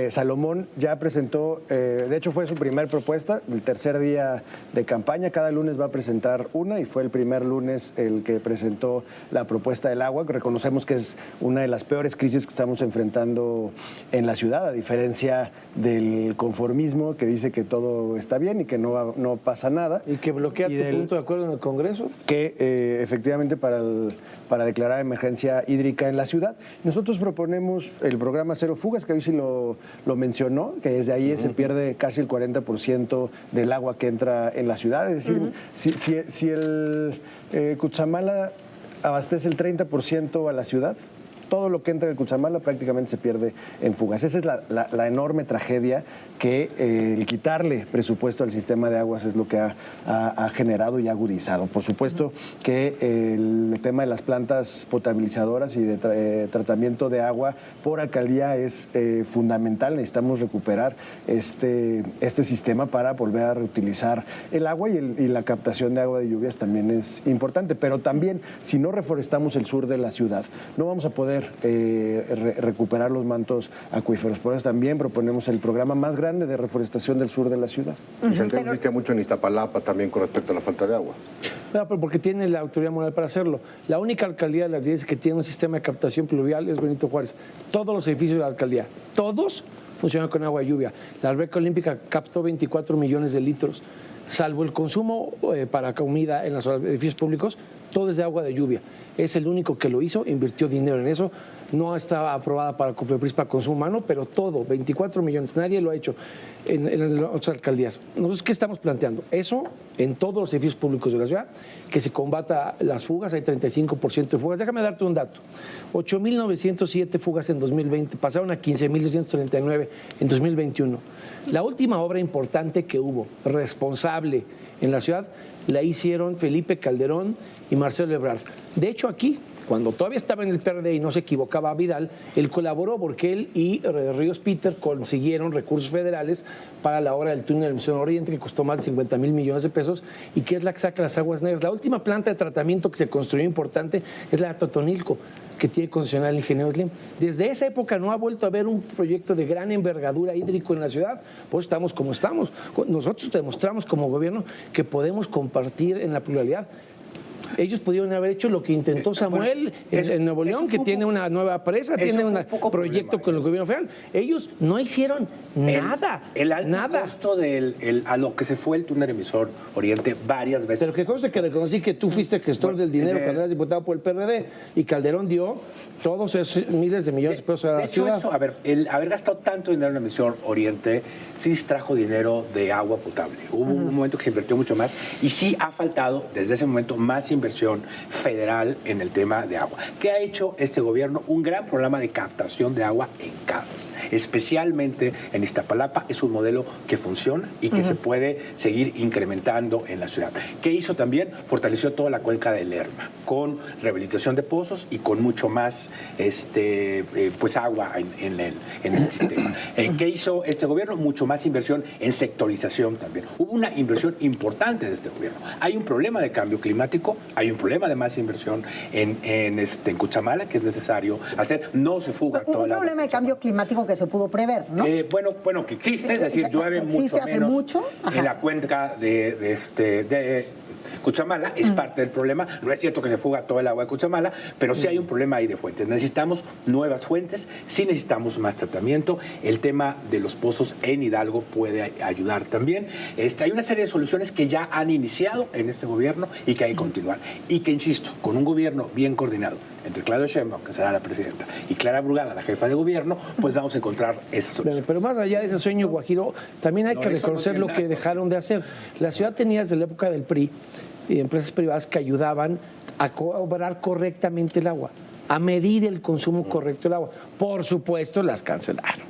Salomón ya presentó, de hecho fue su primer propuesta, el tercer día de campaña, cada lunes va a presentar una y fue el primer lunes el que presentó la propuesta del agua, que reconocemos que es una de las peores crisis que estamos enfrentando en la ciudad, a diferencia del conformismo que dice que todo está bien y que no pasa nada. Y que bloquea tu punto de acuerdo en el Congreso. Que efectivamente para declarar emergencia hídrica en la ciudad. Nosotros proponemos el programa Cero Fugas, que hoy sí lo mencionó, que desde ahí se pierde casi el 40% del agua que entra en la ciudad. Es decir, si el Cutzamala abastece el 30% a la ciudad, todo lo que entra en el Cutzamala prácticamente se pierde en fugas. Esa es la enorme tragedia que el quitarle presupuesto al sistema de aguas es lo que ha generado y agudizado. Por supuesto que el tema de las plantas potabilizadoras y de tratamiento de agua por alcaldía es fundamental. Necesitamos recuperar este sistema para volver a reutilizar el agua y la captación de agua de lluvias también es importante. Pero también, si no reforestamos el sur de la ciudad, no vamos a poder poder recuperar los mantos acuíferos. Por eso también proponemos el programa más grande de reforestación del sur de la ciudad. Y se insiste mucho en Iztapalapa también con respecto a la falta de agua. Pero porque tiene la autoridad moral para hacerlo. La única alcaldía de las 10 que tiene un sistema de captación pluvial es Benito Juárez. Todos los edificios de la alcaldía, todos funcionan con agua de lluvia. La alberca olímpica captó 24 millones de litros. Salvo el consumo para comida en los edificios públicos, todo es de agua de lluvia. Es el único que lo hizo, invirtió dinero en eso. No estaba aprobada para COFEPRIS para consumo humano, pero todo, 24 millones. Nadie lo ha hecho en las otras alcaldías. Nosotros, ¿qué estamos planteando? Eso en todos los edificios públicos de la ciudad, que se combata las fugas, hay 35% de fugas. Déjame darte un dato. 8.907 fugas en 2020, pasaron a 15.239 en 2021. La última obra importante que hubo, responsable en la ciudad, la hicieron Felipe Calderón y Marcelo Ebrard. De hecho, aquí, cuando todavía estaba en el PRD y no se equivocaba Vidal, él colaboró porque él y Ríos Peter consiguieron recursos federales para la obra del túnel de Misión Oriente, que costó más de 50 mil millones de pesos, y que es la que saca las aguas negras. La última planta de tratamiento que se construyó importante es la de Totonilco, que tiene concesionario el ingeniero Slim. Desde esa época no ha vuelto a haber un proyecto de gran envergadura hídrico en la ciudad, pues estamos como estamos. Nosotros demostramos como gobierno que podemos compartir en la pluralidad. Ellos pudieron haber hecho lo que intentó Samuel en Nuevo León, que tiene una nueva presa, tiene un proyecto con el gobierno federal. Ellos no hicieron nada. El alto costo a lo que se fue el túnel emisor Oriente varias veces. Pero que conste que reconocí que tú fuiste gestor del dinero cuando eras diputado por el PRD y Calderón dio todos esos miles de millones de pesos a la ciudad. Eso, el haber gastado tanto dinero en el emisor Oriente sí distrajo dinero de agua potable. Hubo un momento que se invirtió mucho más y sí ha faltado desde ese momento más inversión federal en el tema de agua. ¿Qué ha hecho este gobierno? Un gran programa de captación de agua en casas, especialmente en Iztapalapa. Es un modelo que funciona y que se puede seguir incrementando en la ciudad. ¿Qué hizo también? Fortaleció toda la cuenca del Lerma con rehabilitación de pozos y con mucho más pues agua en el sistema. ¿Qué hizo este gobierno? Mucho más inversión en sectorización también. Hubo una inversión importante de este gobierno. Hay un problema de cambio climático, hay un problema de más inversión en Cuchamala que es necesario hacer. No se fuga toda la... Un problema de cambio climático que se pudo prever, ¿no? Bueno, que existe, es decir, llueve mucho menos en la cuenca de Cuchamala, es parte del problema. No es cierto que se fuga todo el agua de Cuchamala, pero sí hay un problema ahí de fuentes. Necesitamos nuevas fuentes, sí necesitamos más tratamiento. El tema de los pozos en Hidalgo puede ayudar también. Hay una serie de soluciones que ya han iniciado en este gobierno y que hay que continuar. Y que, insisto, con un gobierno bien coordinado entre Claudia Sheinbaum, que será la presidenta, y Clara Brugada, la jefa de gobierno, pues vamos a encontrar esa solución. Pero más allá de ese sueño guajiro, también hay que reconocer lo que dejaron de hacer. La ciudad tenía desde la época del PRI y empresas privadas que ayudaban a cobrar correctamente el agua, a medir el consumo correcto del agua. Por supuesto, las cancelaron.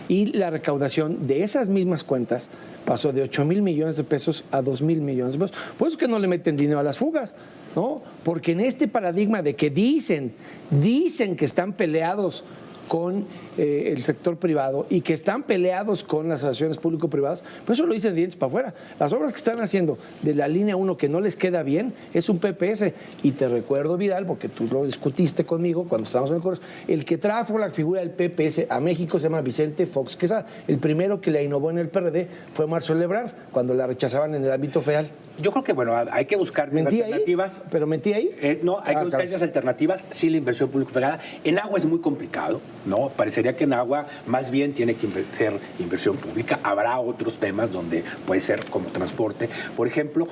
Y la recaudación de esas mismas cuentas pasó de 8,000 millones de pesos a 2,000 millones de pesos. Por eso es que no le meten dinero a las fugas, ¿no? Porque en este paradigma de que dicen que están peleados con el sector privado y que están peleados con las asociaciones público-privadas, pues eso lo dicen dientes para afuera. Las obras que están haciendo de la línea 1 que no les queda bien es un PPS. Y te recuerdo, Vidal, porque tú lo discutiste conmigo cuando estábamos en el Congreso, el que trajo la figura del PPS a México se llama Vicente Fox Quesada. El primero que la innovó en el PRD fue Marcelo Ebrard, cuando la rechazaban en el ámbito federal. Yo creo que, hay que buscar alternativas. ¿Pero mentí ahí? No, hay que buscar esas alternativas. Sí, la inversión público-privada. En agua es muy complicado, ¿no? Parecería que en agua más bien tiene que ser inversión pública. Habrá otros temas donde puede ser como transporte, por ejemplo.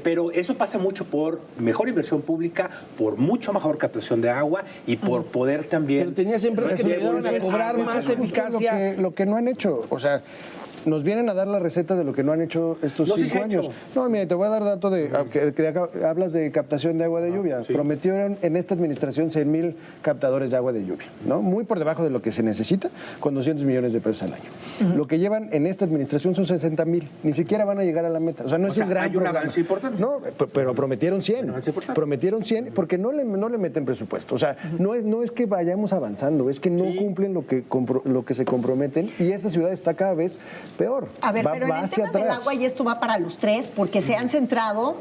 Pero eso pasa mucho por mejor inversión pública, por mucho mejor captación de agua y por poder también... Pero tenías empresas que le ayudaron a cobrar más eficacia. Lo que no han hecho, o sea... Nos vienen a dar la receta de lo que no han hecho estos 5 años. No, mira, te voy a dar dato de que hablas de captación de agua de lluvia. Sí. Prometieron en esta administración 100,000 captadores de agua de lluvia, ¿no? Muy por debajo de lo que se necesita, con 200 millones de pesos al año. Lo que llevan en esta administración son 60,000. Ni siquiera van a llegar a la meta. O sea, no es un gran programa. Avance importante. No, pero prometieron 100. Prometieron 100 porque no le meten presupuesto. O sea, no es que vayamos avanzando, es que no cumplen lo que se comprometen y esta ciudad está cada vez peor. A ver, pero en el hacia tema del atrás. agua, y esto va para los tres, porque se han centrado,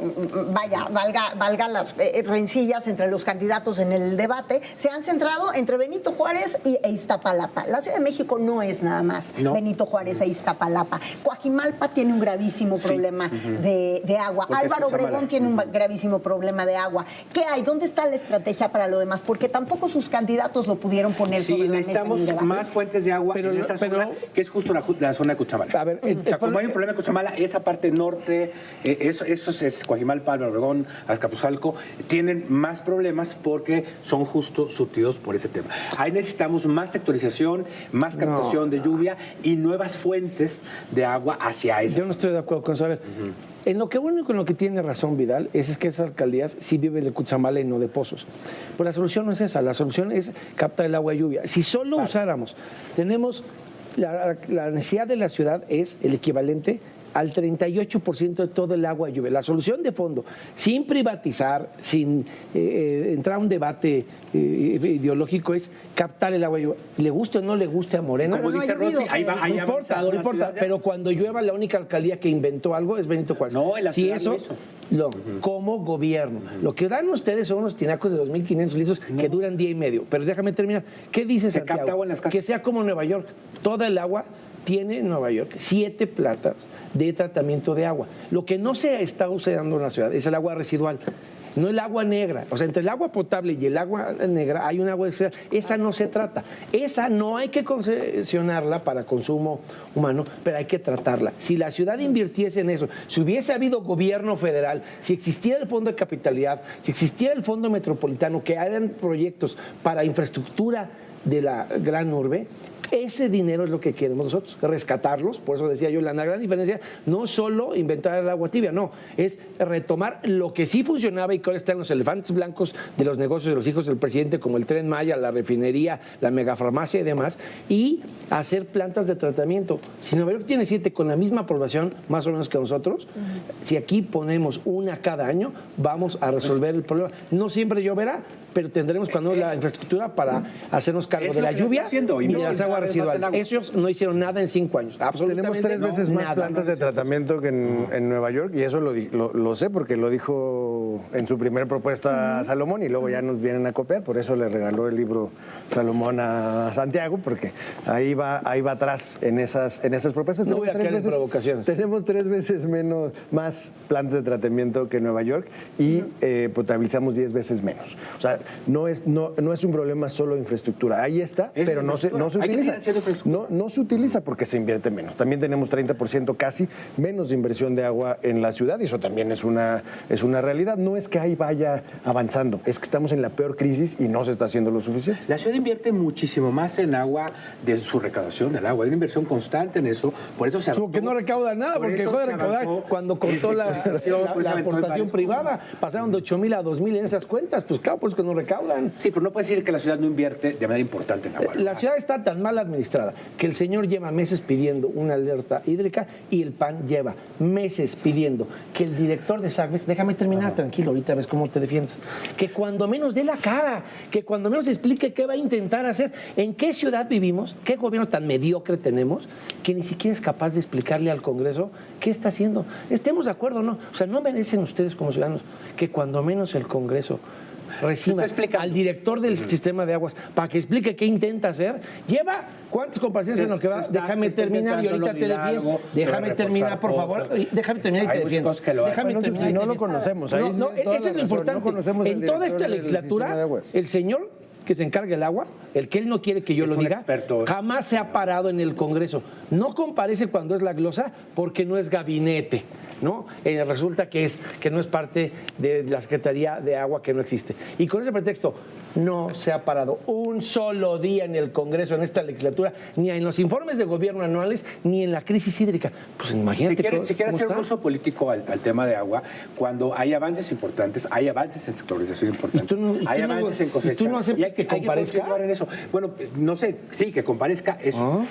valga las rencillas entre los candidatos en el debate, se han centrado entre Benito Juárez e Iztapalapa. La Ciudad de México no es nada más Benito Juárez e Iztapalapa. Coajimalpa tiene un gravísimo problema de agua. Porque Álvaro Obregón tiene un gravísimo problema de agua. ¿Qué hay? ¿Dónde está la estrategia para lo demás? Porque tampoco sus candidatos lo pudieron poner sobre la mesa en el necesitamos debate. más fuentes de agua en esa zona, que es justo la zona de Cuchamala. A ver, o sea, como hay un problema en Cuchamala, esa parte norte, eso es Coajimalpa, Álvaro Obregón, Azcapotzalco, tienen más problemas porque son justo surtidos por ese tema. Ahí necesitamos más sectorización, más captación de lluvia y nuevas fuentes de agua hacia esa Yo no estoy de acuerdo con eso. A ver, en lo que único en lo que tiene razón Vidal es que esas alcaldías sí viven de Cuchamala y no de pozos. Pues la solución no es esa, la solución es captar el agua de lluvia. Si solo usáramos, tenemos la necesidad de la ciudad es el equivalente al 38% de todo el agua de lluvia. La solución de fondo, sin privatizar, sin entrar a un debate ideológico, es captar el agua de lluvia. Le guste o no le guste a Morena. Como dice Rosy, ahí va, No importa, pero cuando llueva, la única alcaldía que inventó algo es Benito Juárez. No, en la ciudad eso, lo hizo. como gobierno. Lo que dan ustedes son unos tinacos de 2.500 litros que duran día y medio. Pero déjame terminar. ¿Qué dice Se capta Santiago? agua en las casas. Que sea como Nueva York. Toda el agua tiene en Nueva York 7 plantas de tratamiento de agua. Lo que no se está usando en la ciudad es el agua residual. No el agua negra. O sea, entre el agua potable y el agua negra hay un agua especial. Esa no se trata. Esa no hay que concesionarla para consumo humano, pero hay que tratarla. Si la ciudad invirtiese en eso, si hubiese habido gobierno federal, si existiera el Fondo de Capitalidad, si existiera el Fondo Metropolitano, que hagan proyectos para infraestructura de la gran urbe, ese dinero es lo que queremos nosotros, rescatarlos. Por eso decía yo, la gran diferencia no solo inventar el agua tibia, no, es retomar lo que sí funcionaba y que ahora están los elefantes blancos de los negocios de los hijos del presidente, como el Tren Maya, la refinería, la megafarmacia y demás, y hacer plantas de tratamiento. Si Nueva York tiene 7 con la misma población, más o menos que nosotros, si aquí ponemos una cada año, vamos a resolver el problema. No siempre lloverá, pero tendremos cuando la infraestructura para hacernos cargo de la lluvia y de las aguas residuales. Ellos no hicieron nada en 5 años. Absolutamente tenemos 3 veces más nada. plantas de tratamiento que en Nueva York, y eso lo sé porque lo dijo en su primera propuesta Salomón, y luego ya nos vienen a copiar. Por eso le regaló el libro Salomón a Santiago, porque ahí va atrás en esas propuestas. No voy a caer en provocaciones. Tenemos 3 veces más plantas de tratamiento que Nueva York y potabilizamos 10 veces menos. O sea, no es un problema solo de infraestructura. Ahí está, pero no se utiliza. No se utiliza porque se invierte menos. También tenemos 30% casi menos de inversión de agua en la ciudad, y eso también es una realidad. No es que ahí vaya avanzando, es que estamos en la peor crisis y no se está haciendo lo suficiente. La ciudad invierte muchísimo más en agua de su recaudación del agua. Hay una inversión constante en eso. Por eso se Como que no recauda nada, porque dejó de recaudar cuando cortó la aportación privada. Pasaron de 8,000 a 2,000 en esas cuentas. Pues claro, pues que no recaudan. Sí, pero no puede decir que la ciudad no invierte de manera importante en agua. La ciudad está tan mal administrada que el señor lleva meses pidiendo una alerta hídrica y el PAN lleva meses pidiendo que el director de SACMEX, déjame terminar, tranquilo, ahorita ves cómo te defiendes, que cuando menos dé la cara, que cuando menos explique qué va a intentar hacer, en qué ciudad vivimos, qué gobierno tan mediocre tenemos, que ni siquiera es capaz de explicarle al Congreso qué está haciendo. Estemos de acuerdo, ¿no? O sea, no merecen ustedes como ciudadanos que cuando menos el Congreso reciba al director del sistema de aguas para que explique qué intenta hacer. Lleva cuántas comparecencias en lo que va. Déjame terminar y ahorita te defiendo. Déjame terminar, por favor. Déjame terminar y te defiendo. Déjame terminar. Si no lo conocemos. No, eso es lo importante. En toda esta legislatura, el señor que se encarga el agua, el que él no quiere que yo lo diga, jamás se ha parado en el Congreso. No comparece cuando es la glosa porque no es gabinete, ¿no? Resulta que no es parte de la Secretaría de Agua, que no existe. Y con ese pretexto no se ha parado un solo día en el Congreso, en esta legislatura, ni en los informes de gobierno anuales, ni en la crisis hídrica. Pues imagínate. Si quiere hacer un uso político al tema de agua, cuando hay avances importantes, hay avances en sectorización importantes, hay avances en cosecha. ¿Y tú no aceptas que comparezca? Hay que continuar en eso. Bueno, no sé, sí, que comparezca.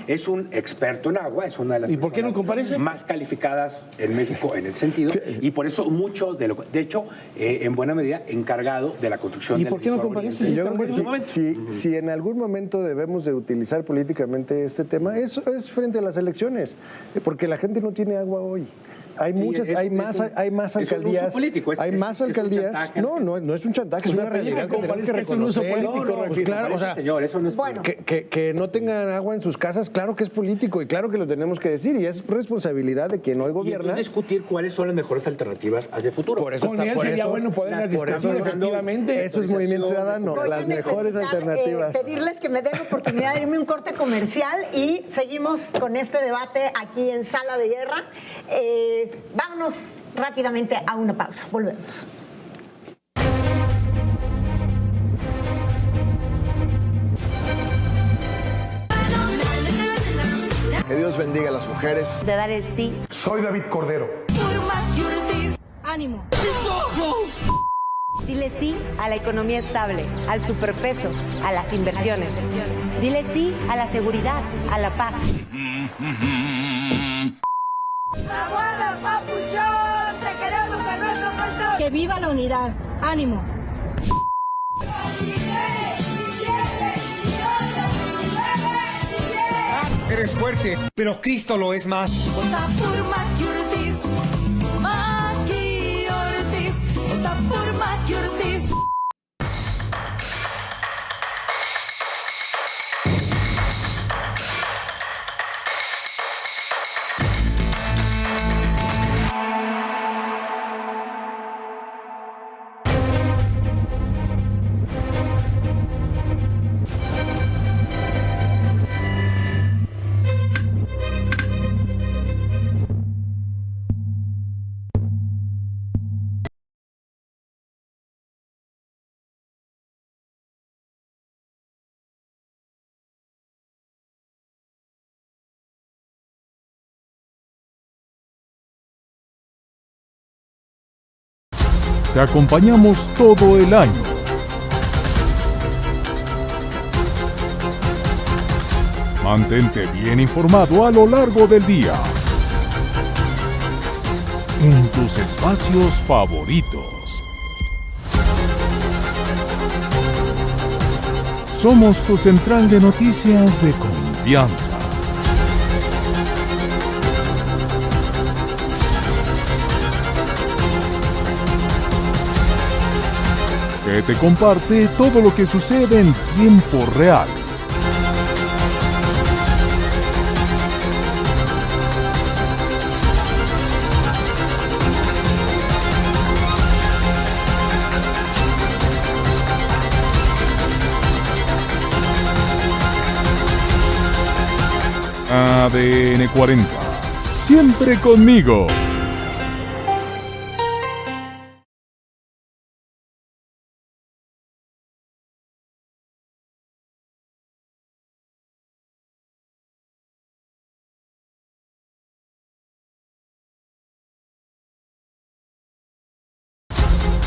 Es un experto en agua, es una de las ¿Y por qué no comparece? Más calificadas en México en el sentido, y por eso mucho de lo... De hecho, en buena medida, encargado de la construcción del... ¿Y por qué no comparece? Y yo creo que si en algún momento debemos de utilizar políticamente este tema, eso es frente a las elecciones, porque la gente no tiene agua hoy. Hay muchas, hay más alcaldías. Hay más alcaldías. No es un chantaje, es una realidad que tenemos que reconocer. Es un uso político. Pues claro, o sea, señor, eso no es bueno. que no tengan agua en sus casas, claro que es político y claro que lo tenemos que decir y es responsabilidad de quien hoy gobierna. Y entonces discutir cuáles son las mejores alternativas hacia el futuro. Por eso sería bueno poderlas discutir, efectivamente. Eso es Movimiento Ciudadano, las mejores alternativas. Pedirles que me den la oportunidad de irme un corte comercial y seguimos con este debate aquí en Sala de Guerra. Vámonos rápidamente a una pausa. Volvemos. Que Dios bendiga a las mujeres. De dar el sí. Soy David Cordero. ¡Ánimo! ¡Mis ojos! Dile sí a la economía estable, al superpeso, a las inversiones. Dile sí a la seguridad, a la paz. ¡Aguada, papuchón! ¡Te queremos en nuestro puerto! ¡Que viva la unidad! ¡Ánimo! Eres fuerte, pero Cristo lo es más. Vota por Maqui Ortiz. Maqui Ortiz. Vota por Maqui Ortiz. Te acompañamos todo el año. Mantente bien informado a lo largo del día. En tus espacios favoritos. Somos tu central de noticias de confianza. Que te comparte todo lo que sucede en tiempo real. ADN 40. Siempre conmigo.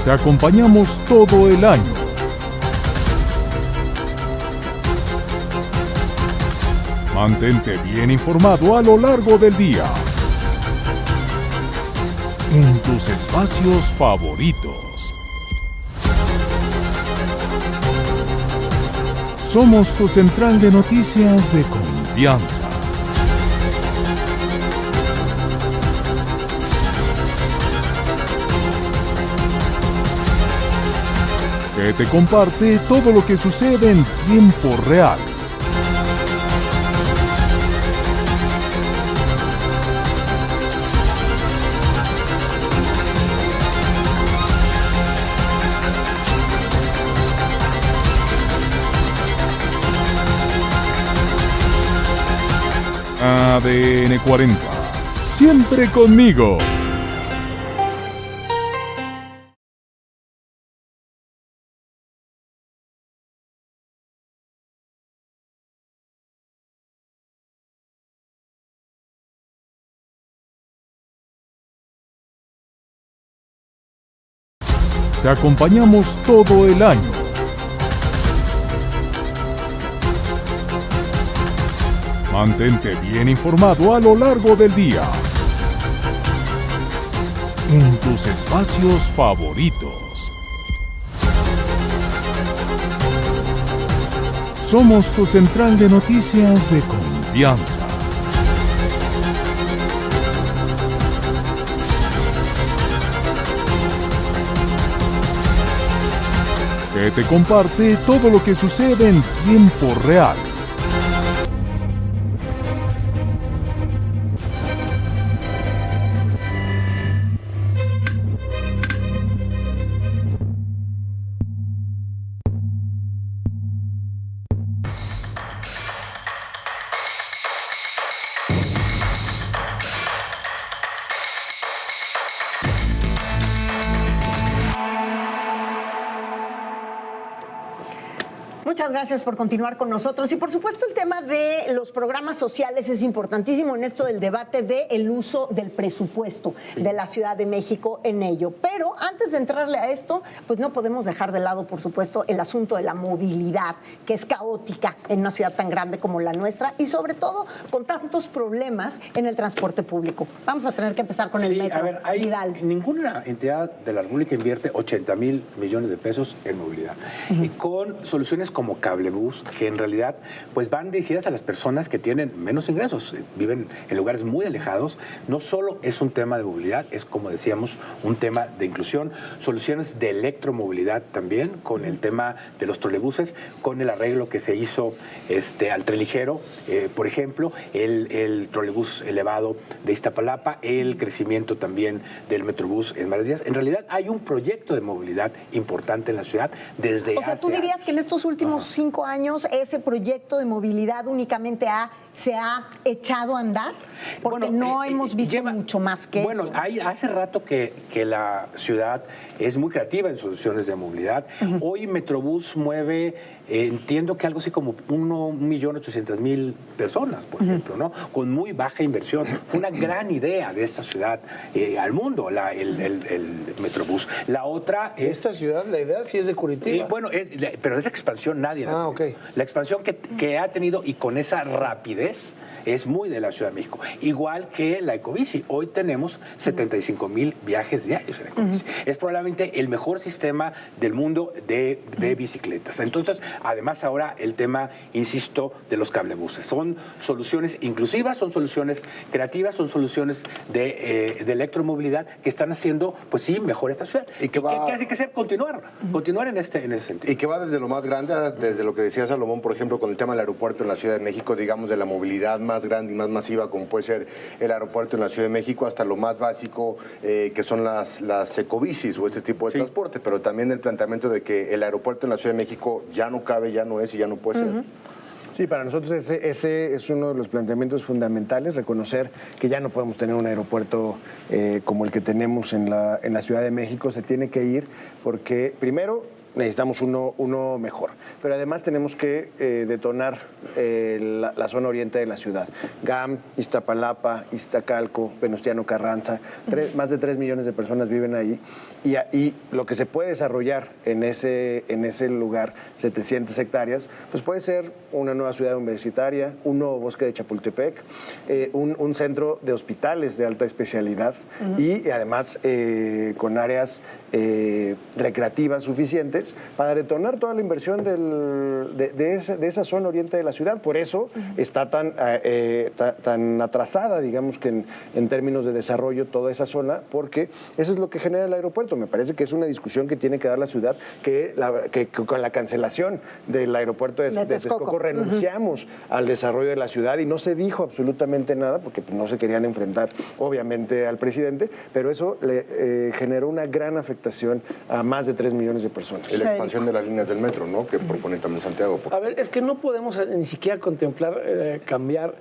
Te acompañamos todo el año. Mantente bien informado a lo largo del día. En tus espacios favoritos. Somos tu central de noticias de confianza. Que te comparte todo lo que sucede en tiempo real. ADN 40. Siempre conmigo. Te acompañamos todo el año. Mantente bien informado a lo largo del día. En tus espacios favoritos. Somos tu central de noticias de confianza. Que te comparte todo lo que sucede en tiempo real. Muchas gracias por continuar con nosotros. Y por supuesto el tema de los programas sociales es importantísimo en esto del debate del uso del presupuesto de la Ciudad de México en ello. Pero antes de entrarle a esto, pues no podemos dejar de lado, por supuesto, el asunto de la movilidad, que es caótica en una ciudad tan grande como la nuestra y sobre todo con tantos problemas en el transporte público. Vamos a tener que empezar con el metro. A ver, ninguna entidad de la República invierte 80,000 millones de pesos en movilidad. Y con soluciones como Cablebús, que en realidad pues van dirigidas a las personas que tienen menos ingresos, viven en lugares muy alejados. No solo es un tema de movilidad, es, como decíamos, un tema de inclusión, soluciones de electromovilidad también, con el tema de los trolebuses, con el arreglo que se hizo al tren ligero, por ejemplo, el trolebús elevado de Iztapalapa, el crecimiento también del Metrobús en Maravillas. En realidad hay un proyecto de movilidad importante en la ciudad desde hace. O sea, tú dirías que en estos últimos 5 años ese proyecto de movilidad únicamente se ha echado a andar, porque no hemos visto mucho más que eso. Bueno, hace rato que la ciudad es muy creativa en soluciones de movilidad. Hoy Metrobús mueve, entiendo que algo así como 1.800.000 personas, por ejemplo, ¿no? Con muy baja inversión. Fue una gran idea de esta ciudad al mundo, el Metrobús. La otra es... ¿Esta ciudad, la idea sí es de Curitiba? Bueno, pero esa expansión nadie la tiene. Okay. La expansión que ha tenido y con esa rapidez es muy de la Ciudad de México. Igual que la Ecobici. Hoy tenemos 75,000 viajes diarios en la Ecobici. Es probablemente el mejor sistema del mundo de bicicletas. Entonces, además ahora el tema, insisto, de los cablebuses. Son soluciones inclusivas, son soluciones creativas, son soluciones de electromovilidad que están haciendo, pues sí, mejor esta ciudad. ¿Y qué hay que hacer? Continuar en ese sentido. Y que va desde lo más grande, desde lo que decía Salomón, por ejemplo, con el tema del aeropuerto en la Ciudad de México, digamos, de la movilidad más grande y más masiva, como puede ser el aeropuerto en la Ciudad de México, hasta lo más básico, que son las ecobicis o este tipo de transporte, pero también el planteamiento de que el aeropuerto en la Ciudad de México ya no cabe, ya no es y ya no puede ser. Sí, para nosotros ese es uno de los planteamientos fundamentales, reconocer que ya no podemos tener un aeropuerto como el que tenemos en la Ciudad de México. Se tiene que ir porque, primero, necesitamos uno mejor, pero además tenemos que detonar la zona oriente de la ciudad. GAM, Iztapalapa, Iztacalco, Venustiano Carranza, más de 3 millones de personas viven ahí y lo que se puede desarrollar en ese lugar, 700 hectáreas, pues puede ser una nueva ciudad universitaria, un nuevo bosque de Chapultepec, un centro de hospitales de alta especialidad y además con áreas recreativas suficientes para detonar toda la inversión de esa zona oriente de la ciudad. Por eso está tan atrasada, digamos, que en términos de desarrollo toda esa zona, porque eso es lo que genera el aeropuerto. Me parece que es una discusión que tiene que dar la ciudad, que con la cancelación del aeropuerto de Texcoco renunciamos al desarrollo de la ciudad y no se dijo absolutamente nada, porque no se querían enfrentar, obviamente, al presidente, pero eso le generó una gran afectación a más de 3 millones de personas. Y la expansión de las líneas del metro, ¿no? Que propone también Santiago. A ver, es que no podemos ni siquiera contemplar cambiar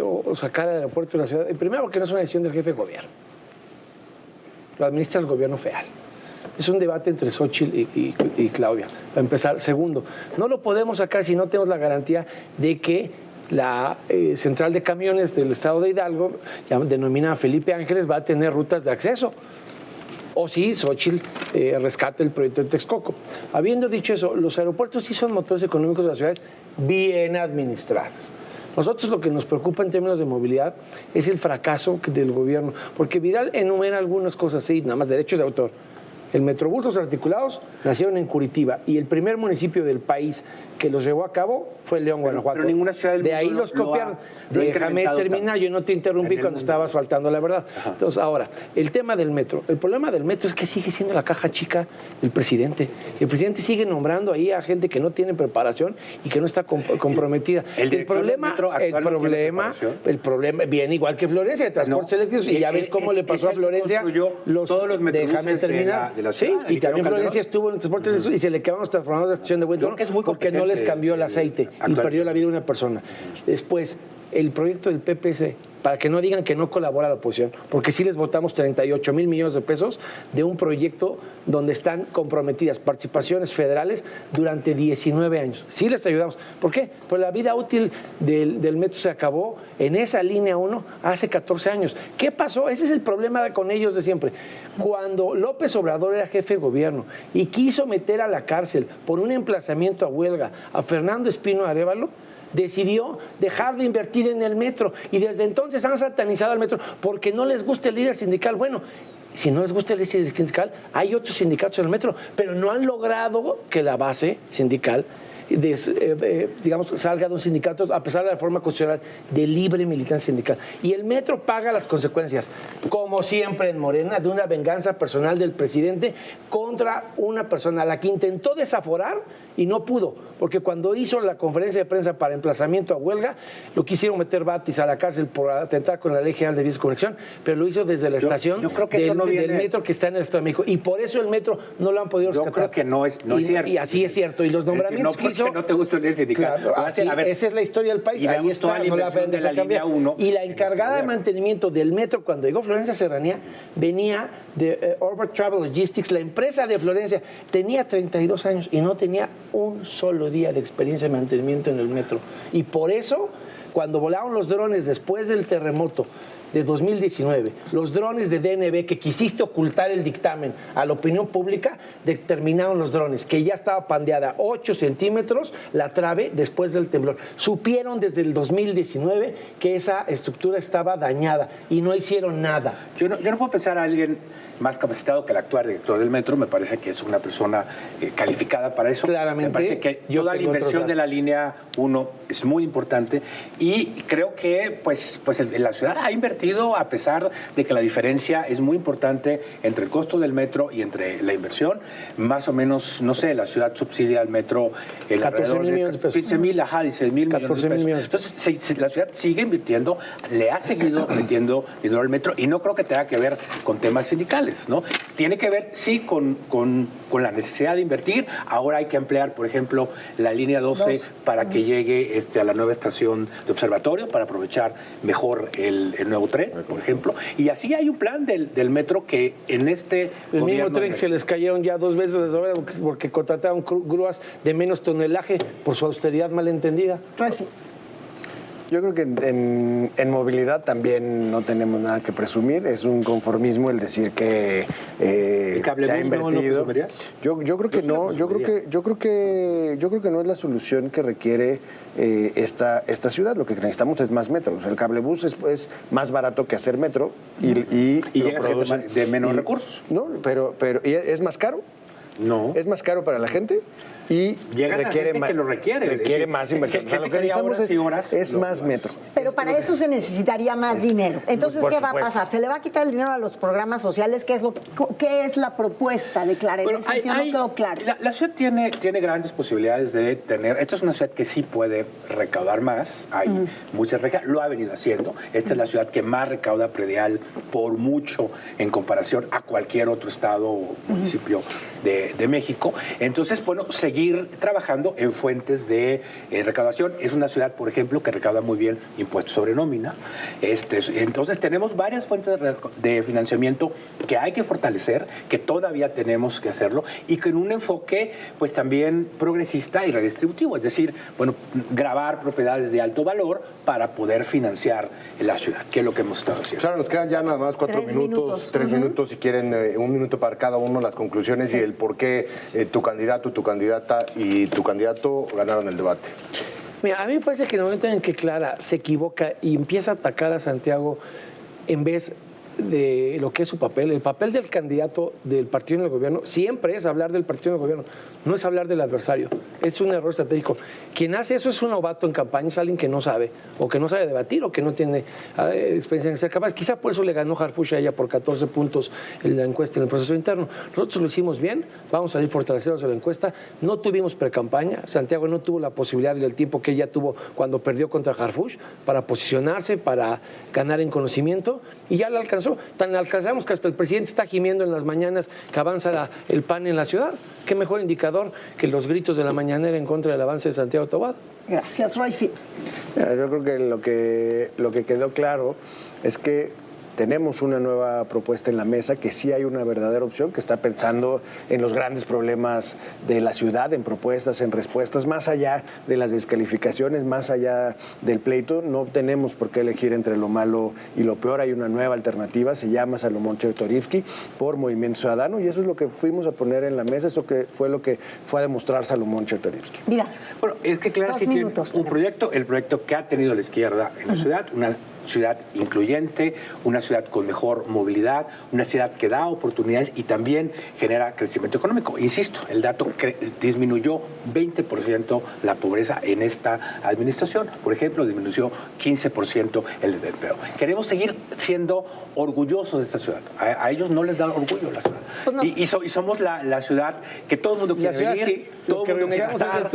o sacar el aeropuerto de la ciudad. Primero, porque no es una decisión del jefe de gobierno. Lo administra el gobierno federal. Es un debate entre Xóchitl y Claudia, para empezar. Segundo, no lo podemos sacar si no tenemos la garantía de que la central de camiones del estado de Hidalgo, denominada Felipe Ángeles, va a tener rutas de acceso. O si Xóchitl rescate el proyecto de Texcoco. Habiendo dicho eso, los aeropuertos sí son motores económicos de las ciudades bien administradas. Nosotros lo que nos preocupa en términos de movilidad es el fracaso del gobierno, porque Vidal enumera algunas cosas, sí, nada más derechos de autor. El Metrobús, los articulados, nacieron en Curitiba y el primer municipio del país que los llevó a cabo fue León, Guanajuato. Pero ninguna ciudad del de mundo ahí los lo copiaron. ha Déjame incrementado terminar, tanto. yo no te interrumpí cuando estabas faltando la verdad. Ajá. Entonces, ahora, el tema del metro. El problema del metro es que sigue siendo la caja chica del presidente. Y el presidente sigue nombrando ahí a gente que no tiene preparación y que no está comprometida. El problema viene igual que Florencia, de transportes eléctricos, y ya ves cómo le pasó a Florencia. Todos los metrobuses déjame terminar. de la sí, ciudad, y también Florencia estuvo en el transporte eléctrico y se le quedaron los transformadores de la estación de Buentorno porque no les cambió el aceite y perdió la vida de una persona. Después, el proyecto del PPC, para que no digan que no colabora la oposición, porque sí les votamos 38 mil millones de pesos de un proyecto donde están comprometidas participaciones federales durante 19 años. Sí les ayudamos. ¿Por qué? Pues la vida útil del metro se acabó en esa línea 1 hace 14 años. ¿Qué pasó? Ese es el problema con ellos de siempre. Cuando López Obrador era jefe de gobierno y quiso meter a la cárcel por un emplazamiento a huelga a Fernando Espino Arévalo, decidió dejar de invertir en el metro y desde entonces han satanizado al metro porque no les gusta el líder sindical. Bueno, si no les gusta el líder sindical, hay otros sindicatos en el metro, pero no han logrado que la base sindical digamos, salga de un sindicato a pesar de la reforma constitucional de libre militancia sindical. Y el metro paga las consecuencias, como siempre en Morena, de una venganza personal del presidente contra una persona a la que intentó desaforar y no pudo, porque cuando hizo la conferencia de prensa para emplazamiento a huelga, lo quisieron meter Batis a la cárcel por atentar con la Ley General de Vías de Conexión, pero lo hizo desde la estación del metro que está en el Estado de México. Y por eso el metro no lo han podido rescatar. Yo creo que no es cierto. Y así es cierto. Y los nombramientos que hizo... no te gusta el sindical. Claro, así, esa es la historia del país. Y ahí está, no la aprendes a cambiar. Y la encargada de mantenimiento del metro, cuando llegó Florencia Serranía, venía de Orbit Travel Logistics, la empresa de Florencia. Tenía 32 años y no tenía un solo día de experiencia de mantenimiento en el metro. Y por eso, cuando volaron los drones después del terremoto de 2019, los drones de DNB que quisiste ocultar el dictamen a la opinión pública, determinaron los drones, que ya estaba pandeada 8 centímetros la trave después del temblor. Supieron desde el 2019 que esa estructura estaba dañada y no hicieron nada. Yo no puedo pensar a alguien más capacitado que el actual director del metro. Me parece que es una persona calificada para eso. Claramente. Me parece que toda la inversión de la línea 1 es muy importante y creo que pues la ciudad ha invertido, a pesar de que la diferencia es muy importante entre el costo del metro y entre la inversión. Más o menos, no sé, la ciudad subsidia al metro 14 mil millones de pesos. 15 mil, 16 mil millones de pesos. Entonces, la ciudad sigue invirtiendo, le ha seguido metiendo dinero al metro y no creo que tenga que ver con temas sindicales, ¿no? Tiene que ver, sí, con la necesidad de invertir. Ahora hay que ampliar, por ejemplo, la línea 12 para que llegue a la nueva estación de observatorio, para aprovechar mejor el nuevo tren, por ejemplo. Y así hay un plan del metro que en este el mismo tren se les cayeron ya 2 veces las obras porque contrataron grúas de menos tonelaje por su austeridad malentendida. Yo creo que en movilidad también no tenemos nada que presumir. Es un conformismo el decir que se ha invertido. Yo creo que no. Yo creo que no es la solución que requiere esta ciudad. Lo que necesitamos es más metro. O sea, el cablebús es más barato que hacer metro y llega de menos recursos. No, pero es más caro. No. Es más caro para la gente. Y requiere más inversión. O sea, lo que necesitamos es más metro. Pero para eso se necesitaría más dinero. Entonces, ¿qué va a pasar? ¿Se le va a quitar el dinero a los programas sociales? ¿Qué es la propuesta de Clarence? No quedó claro. La ciudad tiene grandes posibilidades de tener. Esta es una ciudad que sí puede recaudar más. Hay muchas rejas. Lo ha venido haciendo. Esta es la ciudad que más recauda predial por mucho en comparación a cualquier otro estado o municipio de México. Entonces, bueno, seguir trabajando en fuentes de recaudación. Es una ciudad, por ejemplo, que recauda muy bien impuestos sobre nómina. Entonces tenemos varias fuentes de financiamiento que hay que fortalecer, que todavía tenemos que hacerlo, y con un enfoque pues también progresista y redistributivo. Es decir, bueno, grabar propiedades de alto valor para poder financiar la ciudad, que es lo que hemos estado haciendo. Sara, nos quedan ya nada más 4 minutos, 3 minutos, si quieren, 1 minuto para cada uno, las conclusiones y el por qué tu candidato, tu candidata y tu candidato ganaron el debate. Mira, a mí me parece que en el momento en que Clara se equivoca y empieza a atacar a Santiago en vez de lo que es su papel. El papel del candidato del partido en el gobierno siempre es hablar del partido en el gobierno, no es hablar del adversario. Es un error estratégico. Quien hace eso es un novato en campaña, es alguien que no sabe, o que no sabe debatir, o que no tiene experiencia en ser capaz. Quizá por eso le ganó Harfuch a ella por 14 puntos en la encuesta en el proceso interno. Nosotros lo hicimos bien, vamos a salir fortalecidos de la encuesta. No tuvimos pre-campaña, Santiago no tuvo la posibilidad y el tiempo que ella tuvo cuando perdió contra Harfuch para posicionarse, para ganar en conocimiento, y ya la alcanzó. Tan alcanzamos que hasta el presidente está gimiendo en las mañanas que avanza el PAN en la ciudad. Qué mejor indicador que los gritos de la mañanera en contra del avance de Santiago Taboada. Gracias, Roy. Yo creo que lo que quedó claro es que tenemos una nueva propuesta en la mesa, que sí hay una verdadera opción, que está pensando en los grandes problemas de la ciudad, en propuestas, en respuestas, más allá de las descalificaciones, más allá del pleito. No tenemos por qué elegir entre lo malo y lo peor. Hay una nueva alternativa, se llama Salomón Chertorivsky, por Movimiento Ciudadano, y eso es lo que fuimos a poner en la mesa, eso que fue lo que fue a demostrar Salomón Chertorivsky. Mira, bueno, es que claro, sí tiene un proyecto, el proyecto que ha tenido la izquierda en la ciudad, una ciudad incluyente, una ciudad con mejor movilidad, una ciudad que da oportunidades y también genera crecimiento económico. Insisto, el dato disminuyó 20% la pobreza en esta administración. Por ejemplo, disminuyó 15% el desempleo. Queremos seguir siendo orgullosos de esta ciudad. A ellos no les da orgullo la ciudad. Pues no. Y somos la ciudad que todo el mundo quiere venir, sí, todo el mundo quiere estar,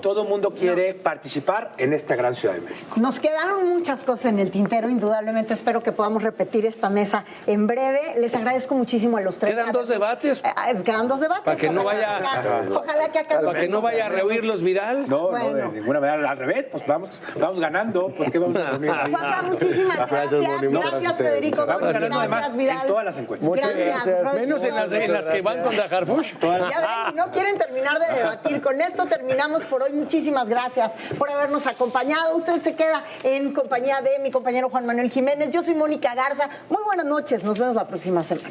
todo el mundo quiere participar en esta gran Ciudad de México. Nos quedaron muchas cosas en el tintero. Pero indudablemente espero que podamos repetir esta mesa en breve. Les agradezco muchísimo a los tres. ¿Quedan dos debates? Quedan dos debates. Para que no vaya, ojalá que acá para que no vaya a rehuir los Vidal. No, bueno. No, de ninguna manera. Al revés, pues vamos ganando. ¿Por qué vamos a dormir? Juanpa, muchísimas gracias. Gracias, Federico. Vamos ganando además en todas las encuestas. Muchas gracias. Menos en las que van contra Harfuch. Ya ven, no quieren terminar de debatir. Con esto terminamos por hoy. Muchísimas gracias por habernos acompañado. Usted se queda en compañía de mi compañero Juan Manuel Jiménez. Yo soy Mónica Garza. Muy buenas noches. Nos vemos la próxima semana.